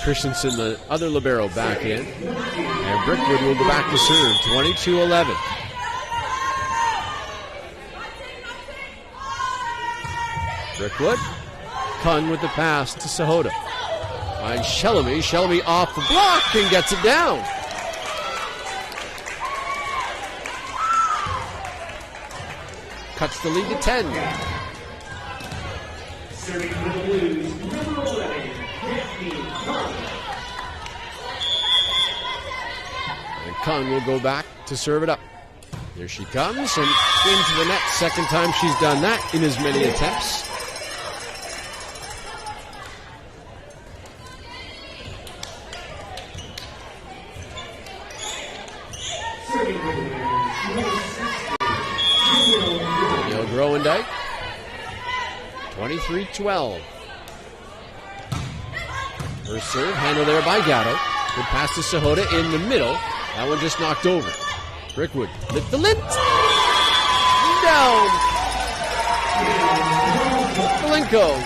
B: Christensen, the other libero, back in. And Brickwood will go back to serve, 22-11. Brickwood. Kun with the pass to Sahota. And Shelby. Shelby off the block and gets it down. Cuts the lead to 10.
A: Serving for the Blues, number 11, 15, Kun.
B: And Kun will go back to serve it up. Here she comes and into the net. Second time she's done that in as many attempts. Neil Groendyke, 23-12. First serve, handled there by Gatto. Good pass to Sahota in the middle. That one just knocked over. Brickwood, lift the lint. Down. Malenko.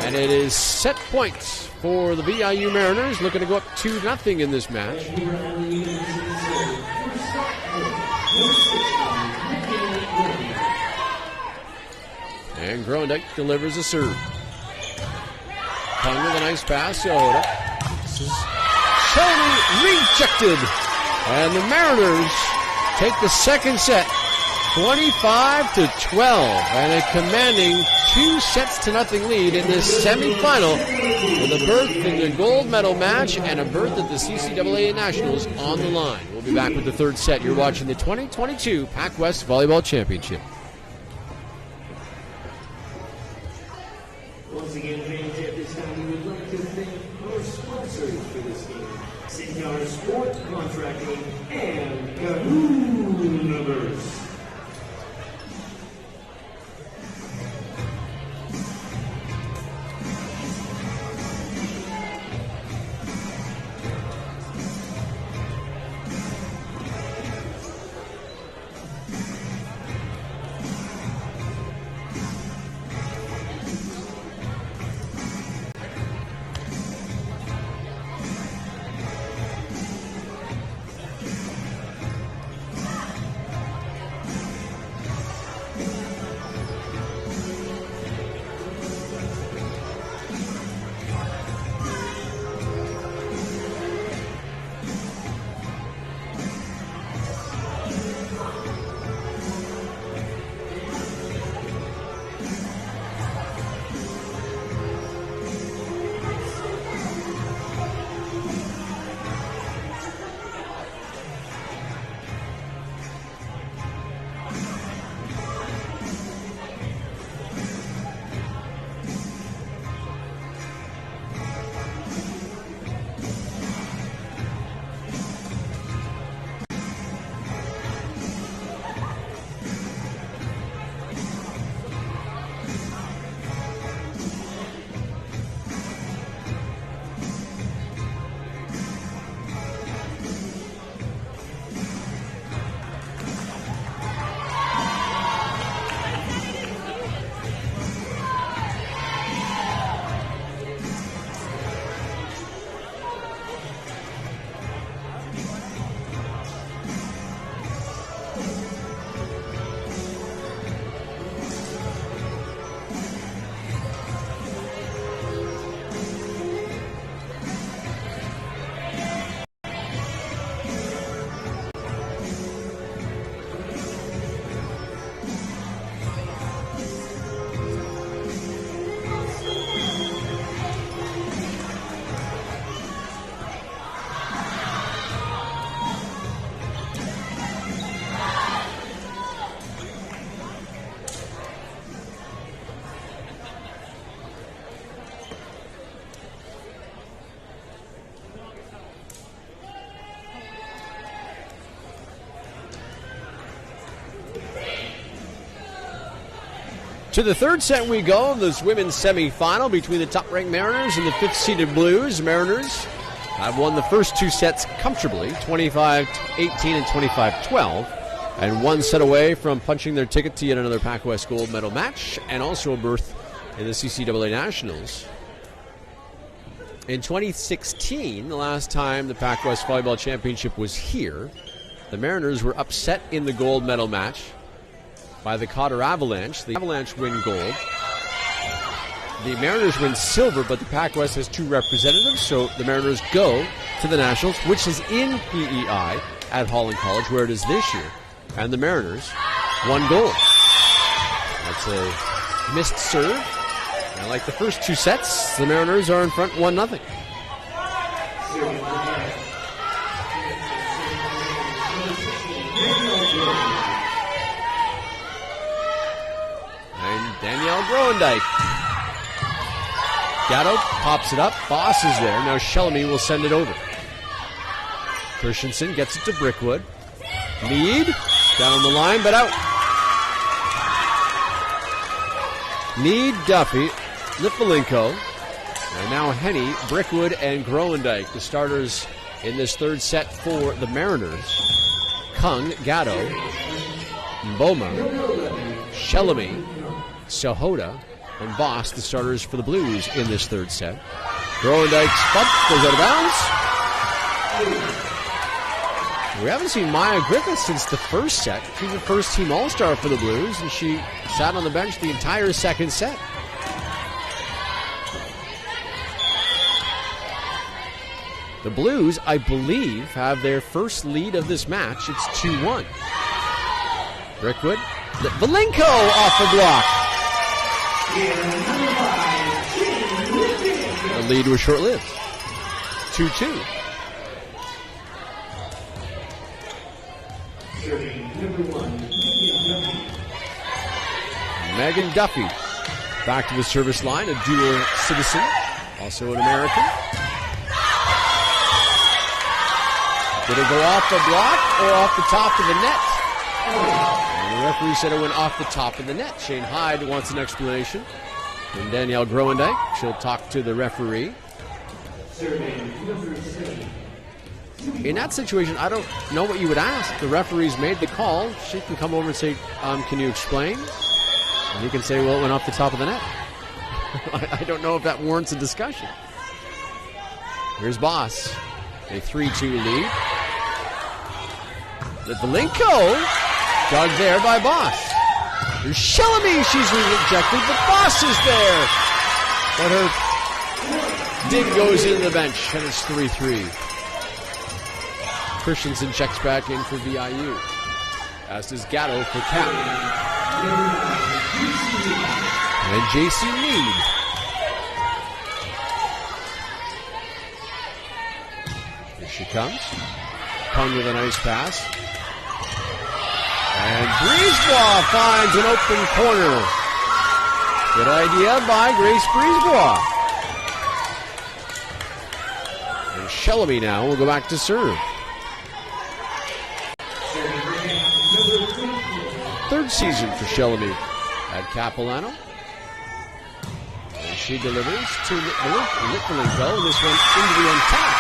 B: And it is set points for the VIU Mariners, looking to go up 2-0 in this match. And Groendyke delivers a serve. Kung with a nice pass. Sahota. This is Shelby rejected. And the Mariners take the second set, 25-12. And a commanding 2-0 lead in this semifinal, with a berth in the gold medal match and a berth at the CCAA Nationals on the line. We'll be back with the third set. You're watching the 2022 PACWEST Volleyball Championship.
A: Once again,
B: To the third set we go, this women's semifinal between the top-ranked Mariners and the fifth-seeded Blues. Mariners have won the first two sets comfortably, 25-18 and 25-12, and one set away from punching their ticket to yet another PACWEST gold medal match and also a berth in the CCAA Nationals. In 2016, the last time the PACWEST Volleyball Championship was here, the Mariners were upset in the gold medal match by the Cotter Avalanche. The Avalanche win gold. The Mariners win silver, but the PACWEST has two representatives, so the Mariners go to the Nationals, which is in PEI at Holland College, where it is this year. And the Mariners won gold. That's a missed serve. And like the first two sets, the Mariners are in front 1-0. And Danielle Groendyke. Gatto pops it up. Boss is there. Now Shelamy will send it over. Christensen gets it to Brickwood. Lead. Down the line, but out. Need, Duffy, Litvalenko, and now Henny, Brickwood, and Groendyke, the starters in this third set for the Mariners. Kung, Gatto, Mboma, Shelamy, Sahota, and Boss, the starters for the Blues in this third set. Groendyke's bump goes out of bounds. We haven't seen Maya Griffith since the first set. She's the first team All-Star for the Blues, and she sat on the bench the entire second set. The Blues, I believe, have their first lead of this match. It's 2-1. Brickwood. Litvalenko off the block. The lead was short-lived. 2-2. Megan Duffy back to the service line, a dual citizen, also an American. Did it go off the block or off the top of the net? And the referee said it went off the top of the net. Shane Hyde wants an explanation from Danielle Groendyke. She'll talk to the referee. In that situation, I don't know what you would ask. The referee's made the call. She can come over and say, can you explain? And he can say, well, it went off the top of the net. I don't know if that warrants a discussion. Here's Boss. A 3-2 lead. Litvalenko dug there by Boss. Here's Shelamy. She's rejected, but Boss is there. But her dig goes into the bench, and it's 3-3. Christensen checks back in for VIU, as does Gatto for Cap. And JC Meade. Here she comes. Kung with a nice pass. And Brisebois finds an open corner. Good idea by Grace Brisebois. And Shelamy now will go back to serve. Third season for Shelamy at Capilano. And she delivers to Litvalenko, and this one into the untap.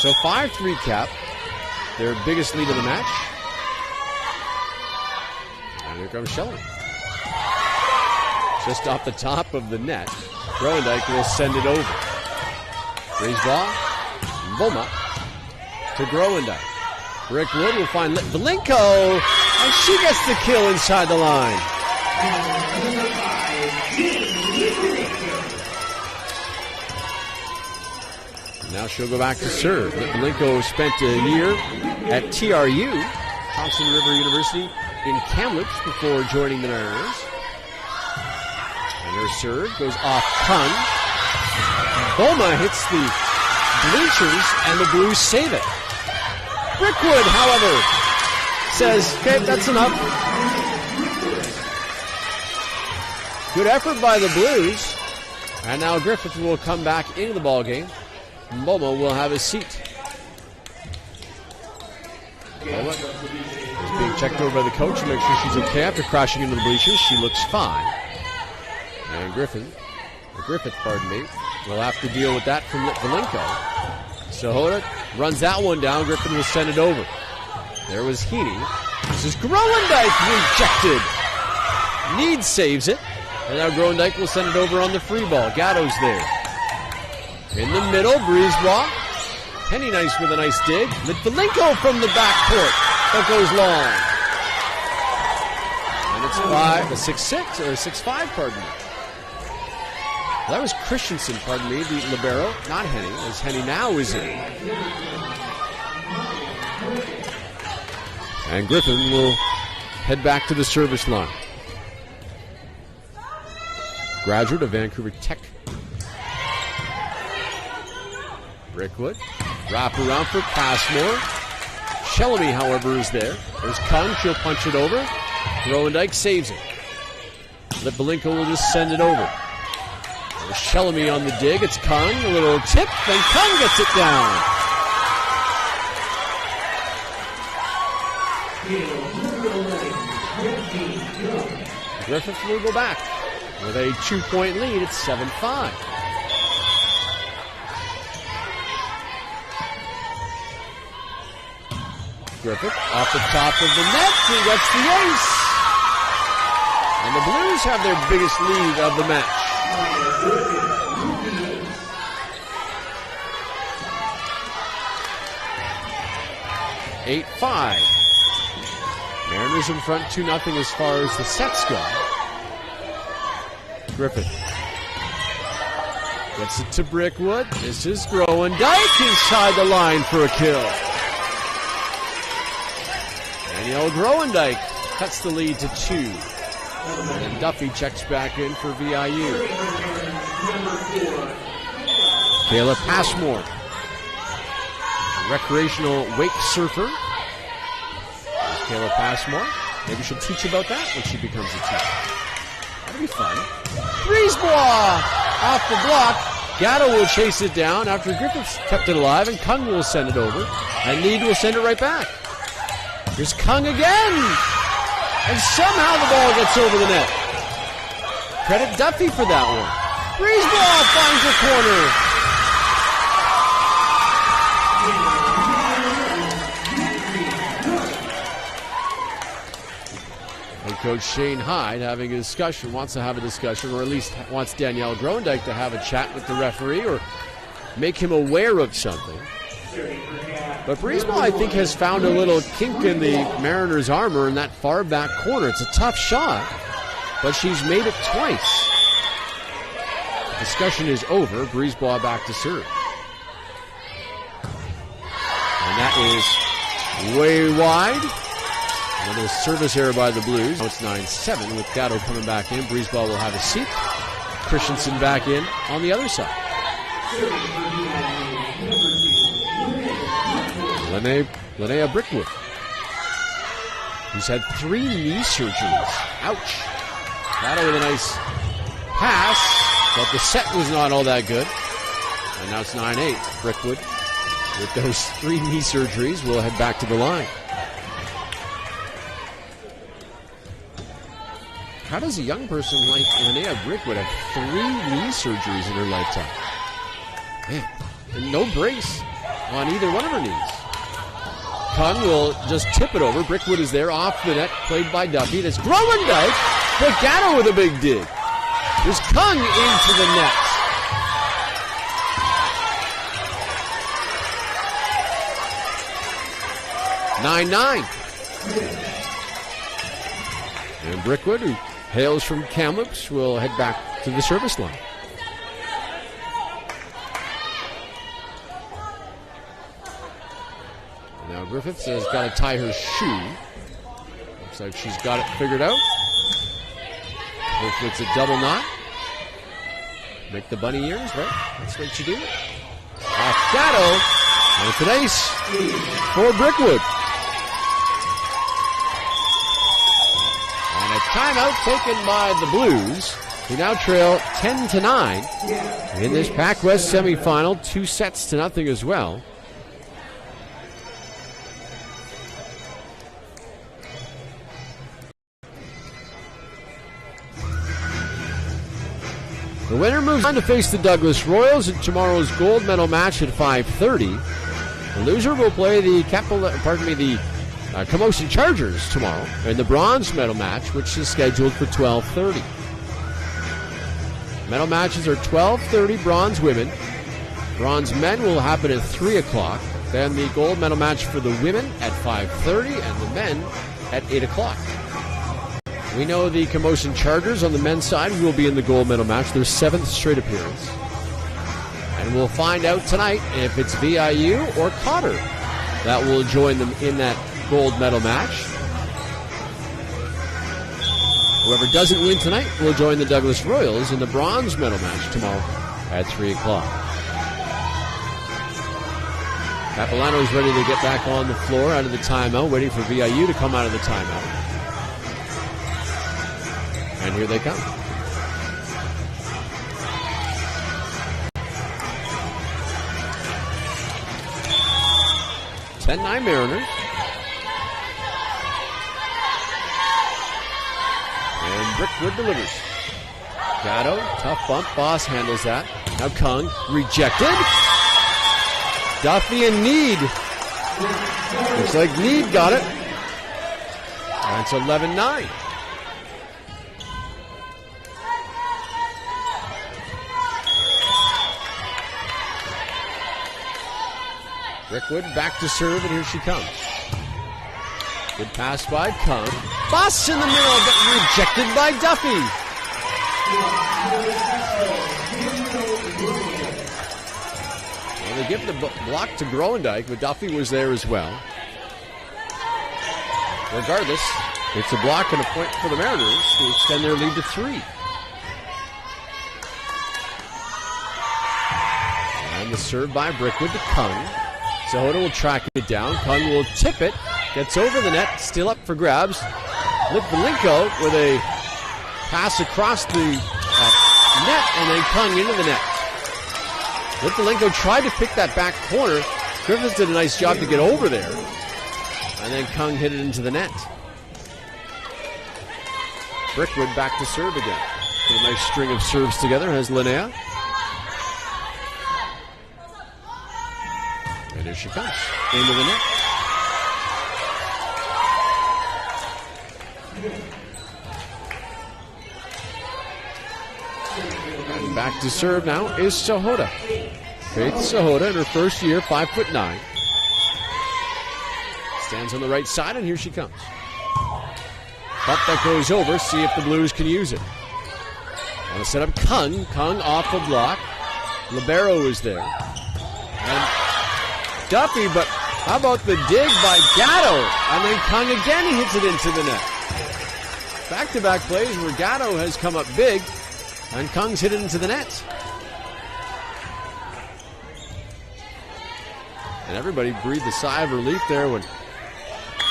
B: So 5-3 Cap, their biggest lead of the match. And here comes Shelamy. Just off the top of the net. Groendyke will send it over. Brisebois, Mboma to Groendyke. Brickwood will find Litvalenko, and she gets the kill inside the line. Now she'll go back to serve. Litvalenko spent a year at TRU, Thompson River University, in Kamloops before joining the Mariners. And her serve goes off Kung. Mboma hits the bleachers, and the Blues save it. Brickwood, however, says, okay, that's enough. Good effort by the Blues. And now Griffith will come back into the ball game. Momo will have his seat. Momo is being checked over by the coach to make sure she's okay after crashing into the bleachers. She looks fine. And Griffith, will have to deal with that from Litvinenko. Sahota runs that one down. Griffin will send it over. There was Heaney. This is Groendyke rejected. Need saves it. And now Groendyke will send it over on the free ball. Gatto's there. In the middle, Brisebois. Penny Nice with a nice dig. Litvinenko from the backcourt. That goes long. And it's 6-6 or 6-5, pardon me. Well, that was Christensen, pardon me, the libero, not Henny, as Henny now is in. And Griffin will head back to the service line. Graduate of Vancouver Tech. Brickwood. Wrap around for Passmore. Shellamy, however, is there. There's Kung. She'll punch it over. Groendyke saves it. Litvinenko will just send it over. There's Shellamy on the dig. It's Kung. A little tip, and Kung gets it down. Griffith will go back with a 2-point lead. It's 7-5. Griffith off the top of the net. He gets the ace. And the Blues have their biggest lead of the match. 8-5. Mariners in front 2-0 as far as the sets go. Griffith gets it to Brickwood. This is Groendyke inside the line for a kill. Danielle Groendyke cuts the lead to 2. And Duffy checks back in for VIU. Kayla Passmore, recreational wake surfer. There's Kayla Passmore. Maybe she'll teach about that when she becomes a teacher. That'll be fun. Brisebois off the block. Gatto will chase it down after Griffiths kept it alive, and Kung will send it over. And Need will send it right back. Here's Kung again. And somehow the ball gets over the net. Credit Duffy for that one. Brisebois finds a corner. Head coach Shane Hyde having a discussion, wants to have a discussion, or at least wants Danielle Groendyke to have a chat with the referee or make him aware of something. But Brisebois, I think, has found a little kink in the Mariners' armor in that far back corner. It's a tough shot, but she's made it twice. Discussion is over. Brisebois back to serve. And that is way wide. Another service error by the Blues. Now it's 9-7 with Gatto coming back in. Brisebois will have a seat. Christensen back in on the other side. Linnea Brickwood, who's had 3 knee surgeries. Ouch. Gatto with a nice pass, but the set was not all that good. And now it's 9-8. Brickwood, with those 3 knee surgeries, will head back to the line. How does a young person like Linnea Brickwood have 3 knee surgeries in her lifetime? Man, and no brace on either one of her knees. Kung will just tip it over. Brickwood is there, off the net, played by Duffy. It's Groendyke, but Gatto with a big dig. There's Kung into the net. (9-9). And Brickwood, who hails from Kamloops, will head back to the service line. Now Griffiths has got to tie her shoe. Looks like she's got it figured out. Hopefully it's a double knot. Make the bunny ears, right? That's what you do. Off Gatto. And it's an ace for Brickwood. And a timeout taken by the Blues. They now trail 10-9 in this PACWEST semifinal, 2-0 as well. The winner moves on to face the Douglas Royals in tomorrow's gold medal match at 5:30. The loser will play the Camosun Chargers tomorrow in the bronze medal match, which is scheduled for 12:30. Medal matches are 12:30 bronze women. Bronze men will happen at 3 o'clock. Then the gold medal match for the women at 5:30 and the men at 8 o'clock. We know the Camosun Chargers on the men's side will be in the gold medal match, their 7th straight appearance. And we'll find out tonight if it's VIU or Cotter that will join them in that gold medal match. Whoever doesn't win tonight will join the Douglas Royals in the bronze medal match tomorrow at 3 o'clock. Capilano is ready to get back on the floor out of the timeout, waiting for VIU to come out of the timeout. And here they come. (10-9) Mariners. And Brickwood delivers. Gatto, tough bump. Boss handles that. Now Kung, rejected. Duffy and Need. Looks like Need got it. That's 11-9. Brickwood back to serve, and here she comes. Good pass by Kung. Boss in the middle, but rejected by Duffy. Well, they give the block to Groendyke, but Duffy was there as well. Regardless, it's a block and a point for the Mariners to extend their lead to 3. And the serve by Brickwood to Kung. Sahota will track it down. Kung will tip it. Gets over the net. Still up for grabs. Litvinenko with a pass across the net, and then Kung into the net. Litvinenko tried to pick that back corner. Griffiths did a nice job to get over there. And then Kung hit it into the net. Brickwood back to serve again. Put a nice string of serves together has Linnea. And here she comes, into the net. And back to serve now is Sahota. Faith Sahota in her first year, 5'9". Stands on the right side, and here she comes. Bump that goes over, see if the Blues can use it. Want to set up Kung. Kung off the block. Libero is there. And Duffy, but how about the dig by Gatto? And then Kung again hits it into the net. Back-to-back plays where Gatto has come up big, and Kung's hit it into the net. And everybody breathed a sigh of relief there when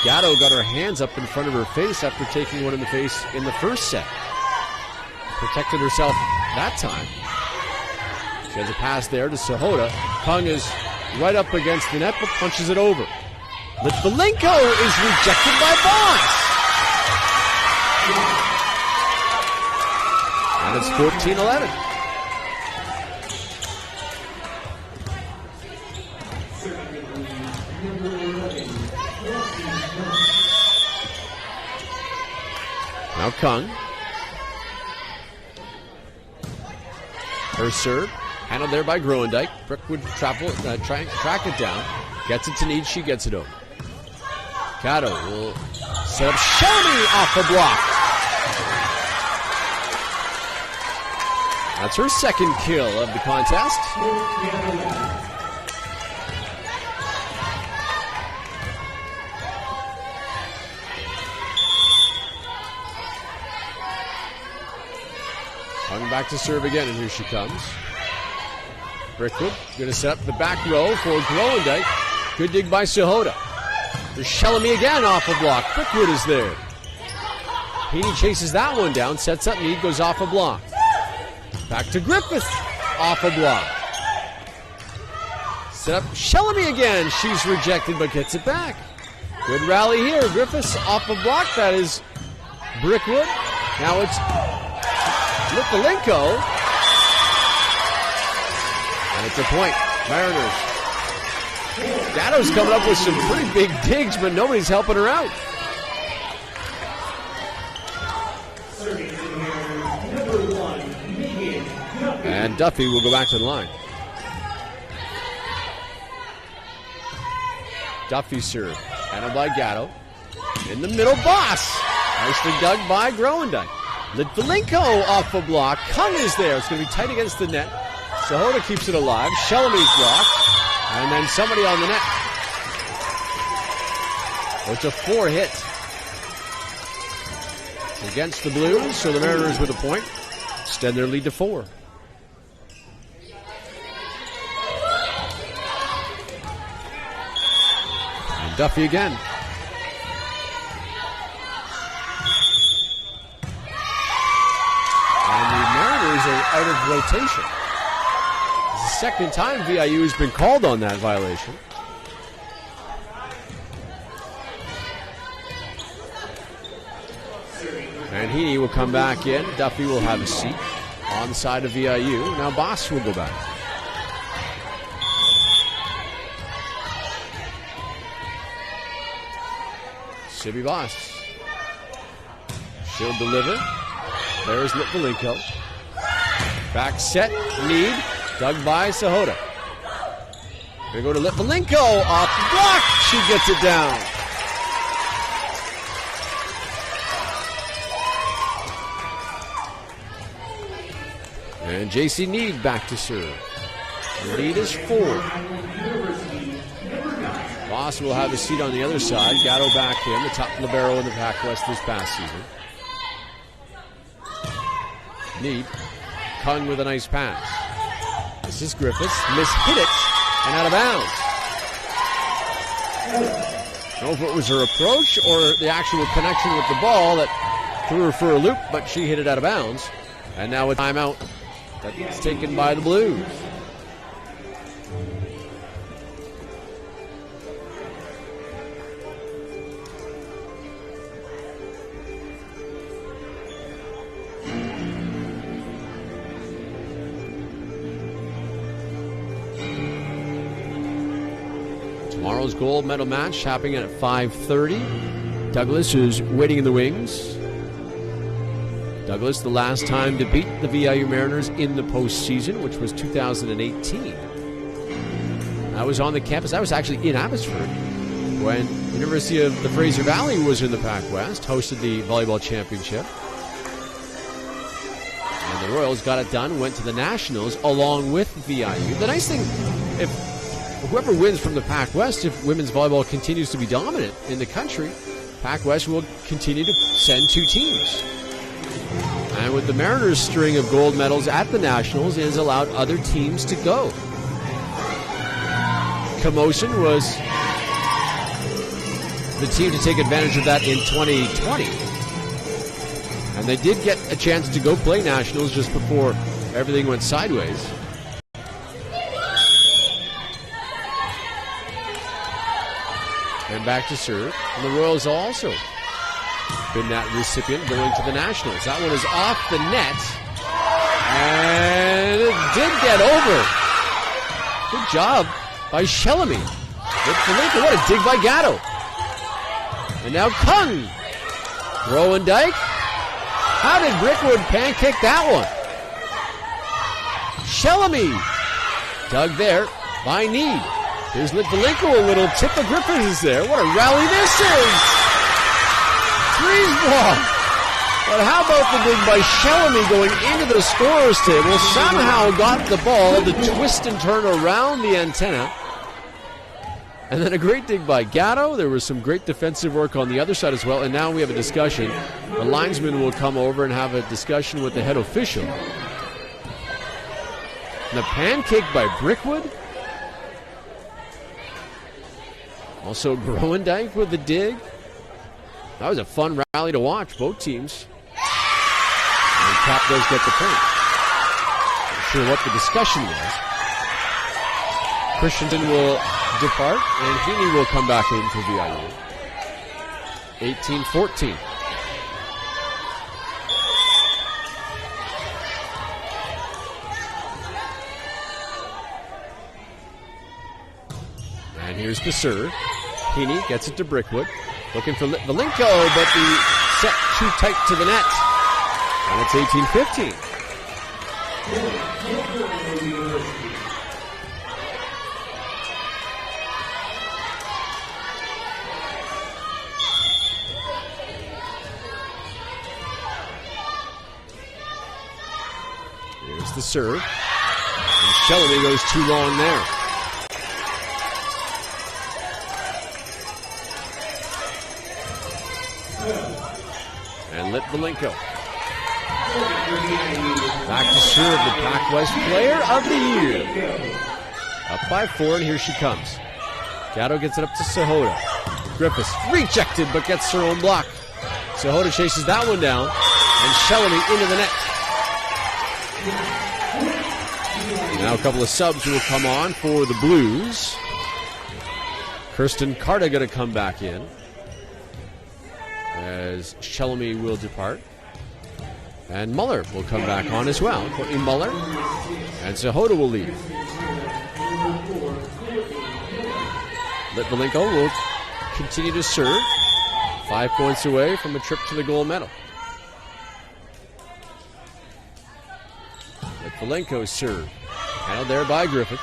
B: Gatto got her hands up in front of her face after taking one in the face in the first set. Protected herself that time. She has a pass there to Sahota. Kung is right up against the net, but punches it over. Litvinenko is rejected by Boss. And it's 14-11. Now Kung. Her serve. Handled there by Groendyke. Brickwood track it down. Gets it to Need. She gets it over. Gatto will set up Shelby off the block. That's her second kill of the contest. Coming back to serve again, and here she comes. Brickwood going to set up the back row for Groendyke. Good dig by Sahota. There's Shelby again off a block. Brickwood is there. Heaney chases that one down, sets up Need, goes off a block. Back to Griffith. Off a block. Set up Shellamy again. She's rejected but gets it back. Good rally here. Griffiths off a block. That is Brickwood. Now it's Litvalenko. And it's a point. Mariners. Gatto's coming up with some pretty big digs, but nobody's helping her out. And Duffy will go back to the line. Duffy serve. Handled by Gatto. In the middle, Boss. Nicely dug by Groendyke. Litvalenko off a block. Kung is there. It's going to be tight against the net. Sahota keeps it alive. Shellamy's blocked. And then somebody on the net. Oh, it's a 4-hit against the Blues. So the Mariners with a point. Extend their lead to 4. And Duffy again. And the Mariners are out of rotation. It's the second time VIU has been called on that violation. And Heaney will come back in. Duffy will have a seat on the side of VIU. Now Boss will go back. Sibby Boss. She'll deliver. There's Litvalenko. Back set. Need. Dug by Sahota. Gonna go to Litvalenko. Off the block. She gets it down. And J.C. Need back to serve. The lead is 4. Boss will have a seat on the other side. Gatto back in, the top libero in the PACWEST this past season. Need. Kung with a nice pass. This is Griffiths. Mishit it and out of bounds. I don't know if it was her approach or the actual connection with the ball that threw her for a loop, but she hit it out of bounds. And now a timeout that's taken by the Blues. Tomorrow's gold medal match happening at 5:30. Douglas is waiting in the wings. Douglas, the last time to beat the VIU Mariners in the postseason, which was 2018. I was on the campus. I was actually in Abbotsford when the University of the Fraser Valley was in the PACWEST, hosted the volleyball championship. And the Royals got it done, went to the Nationals along with VIU. The nice thing, if whoever wins from the PACWEST, if women's volleyball continues to be dominant in the country, PACWEST will continue to send 2 teams. And with the Mariners' string of gold medals at the Nationals, it has allowed other teams to go. Camosun was the team to take advantage of that in 2020. And they did get a chance to go play Nationals just before everything went sideways. And back to serve. And the Royals also been that recipient going to the Nationals. That one is off the net. And it did get over. Good job by Shellamy. What a dig by Gatto. And now Kung. Groendyke. How did Brickwood pancake that one? Shellamy. Dug there by Need. Here's Litvalenko, a little tip of Griffiths there. What a rally this is! Freeze block. But how about the dig by Shellamy going into the scorer's table? Somehow got the ball to twist and turn around the antenna. And then a great dig by Gatto. There was some great defensive work on the other side as well. And now we have a discussion. The linesman will come over and have a discussion with the head official. And the pancake by Brickwood. Also Groendyke with the dig. That was a fun rally to watch, both teams. And Cap does get the point. sure what the discussion was. Christensen will depart, and Heaney will come back in for VIU. 18-14. And here's the serve. Heaney gets it to Brickwood. Looking for Valenko, but the set too tight to the net. And it's 18-15. Here's the serve. And Shelby goes too long there. And Litvinenko. Back to serve, the PACWEST Player of the Year. Up by 4, and here she comes. Gatto gets it up to Sahota. Griffiths rejected, but gets her own block. Sahota chases that one down, and Shelby into the net. Now a couple of subs will come on for the Blues. Kirsten Carta going to come back in, as Shelby will depart. And Muller will come back on as well. Courtney Muller. And Sahota will leave. Litvinenko will continue to serve. 5 points away from a trip to the gold medal. Litvinenko's serve. Handled there by Griffith.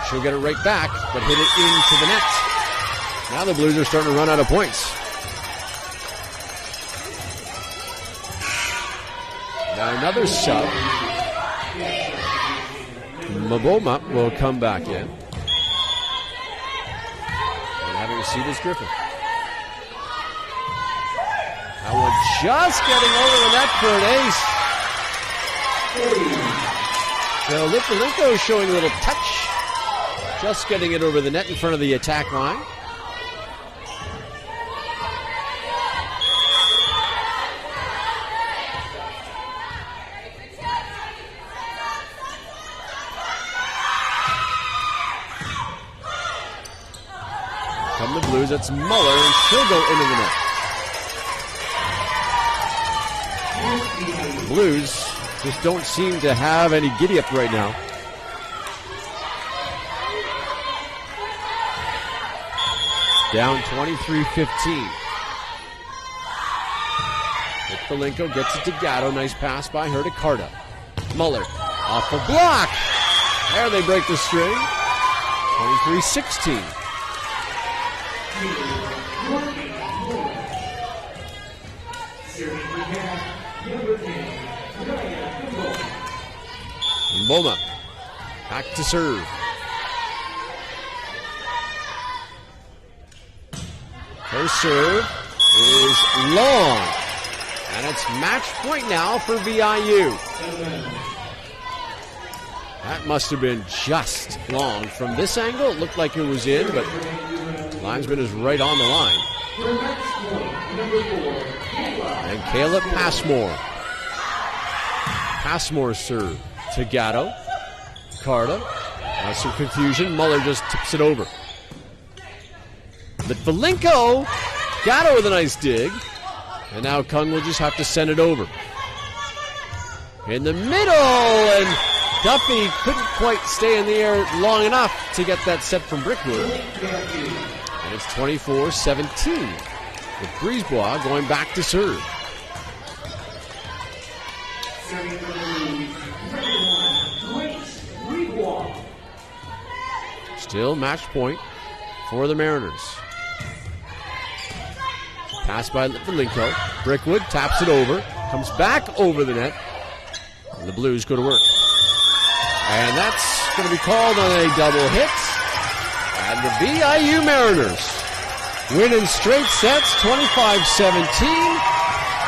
B: She'll get it right back, but hit it into the net. Now the Blues are starting to run out of points. Now another sub. Maboma will come back in. And having a seat is Griffin. That one just getting over the net for an ace. So Litvinenko is showing a little touch. Just getting it over the net in front of the attack line. Come the Blues, that's Muller, and she'll go into the net. The Blues just don't seem to have any giddy-up right now. Down 23-15. Litvinenko gets it to Gatto. Nice pass by her to Carta. Muller off the block. There they break the string. 23-16. Mboma back to serve. Her serve is long, and it's match point now for VIU. That must have been just long. From this angle, it looked like it was in, but the linesman is right on the line. And Kayla Passmore. Passmore's serve to Gatto. Carta. Now some confusion. Muller just tips it over. Litvinenko. Gatto with a nice dig. And now Kung will just have to send it over. In the middle, and Duffy couldn't quite stay in the air long enough to get that set from Brickwood. And it's 24-17. With Brisebois going back to serve. Still match point for the Mariners. Pass by Litvinenko. Brickwood taps it over. Comes back over the net. And the Blues go to work. And that's going to be called on a double hit. And the VIU Mariners win in straight sets, 25-17.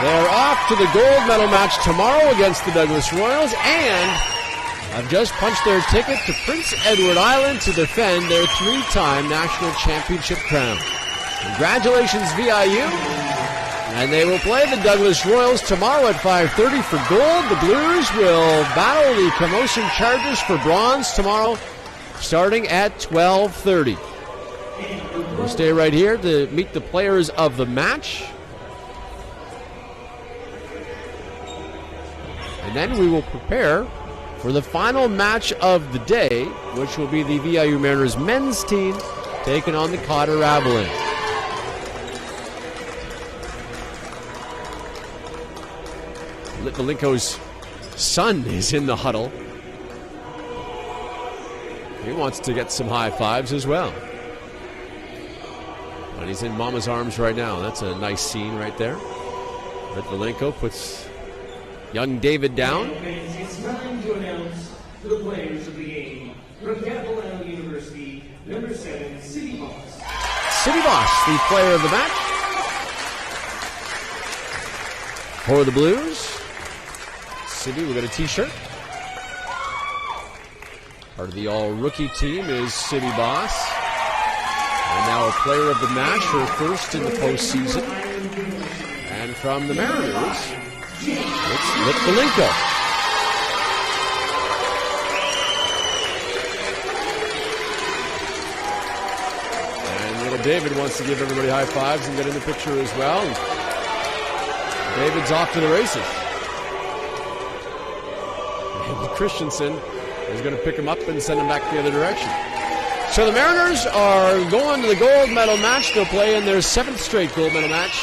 B: They're off to the gold medal match tomorrow against the Douglas Royals, and have just punched their ticket to Prince Edward Island to defend their 3-time national championship crown. Congratulations, VIU. And they will play the Douglas Royals tomorrow at 5:30 for gold. The Blues will battle the Commotion Chargers for bronze tomorrow, starting at 12:30. We'll stay right here to meet the players of the match. And then we will prepare for the final match of the day, which will be the VIU Mariners men's team taking on the Cotter Avalanche. Litvinenko's son is in the huddle. He wants to get some high fives as well. But he's in Mama's arms right now. That's a nice scene right there. Litvinenko puts young David down.
A: It's time to announce the players of the game. From Capilano University, number 7, City Boss.
B: City Boss, the player of the match. For the Blues, City will get a t-shirt. Part of the all-rookie team is City Boss. And now a player of the match, her first in the postseason. And from the Mariners, it's Litvinenko. And little David wants to give everybody high fives and get in the picture as well. David's off to the races. And Christensen is going to pick him up and send him back the other direction. So the Mariners are going to the gold medal match. They'll play in their 7th straight gold medal match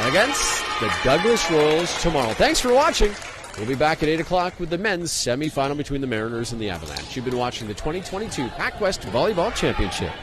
B: against the Douglas Royals tomorrow. Thanks for watching. We'll be back at 8 o'clock with the men's semifinal between the Mariners and the Avalanche. You've been watching the 2022 PACWEST Volleyball Championship.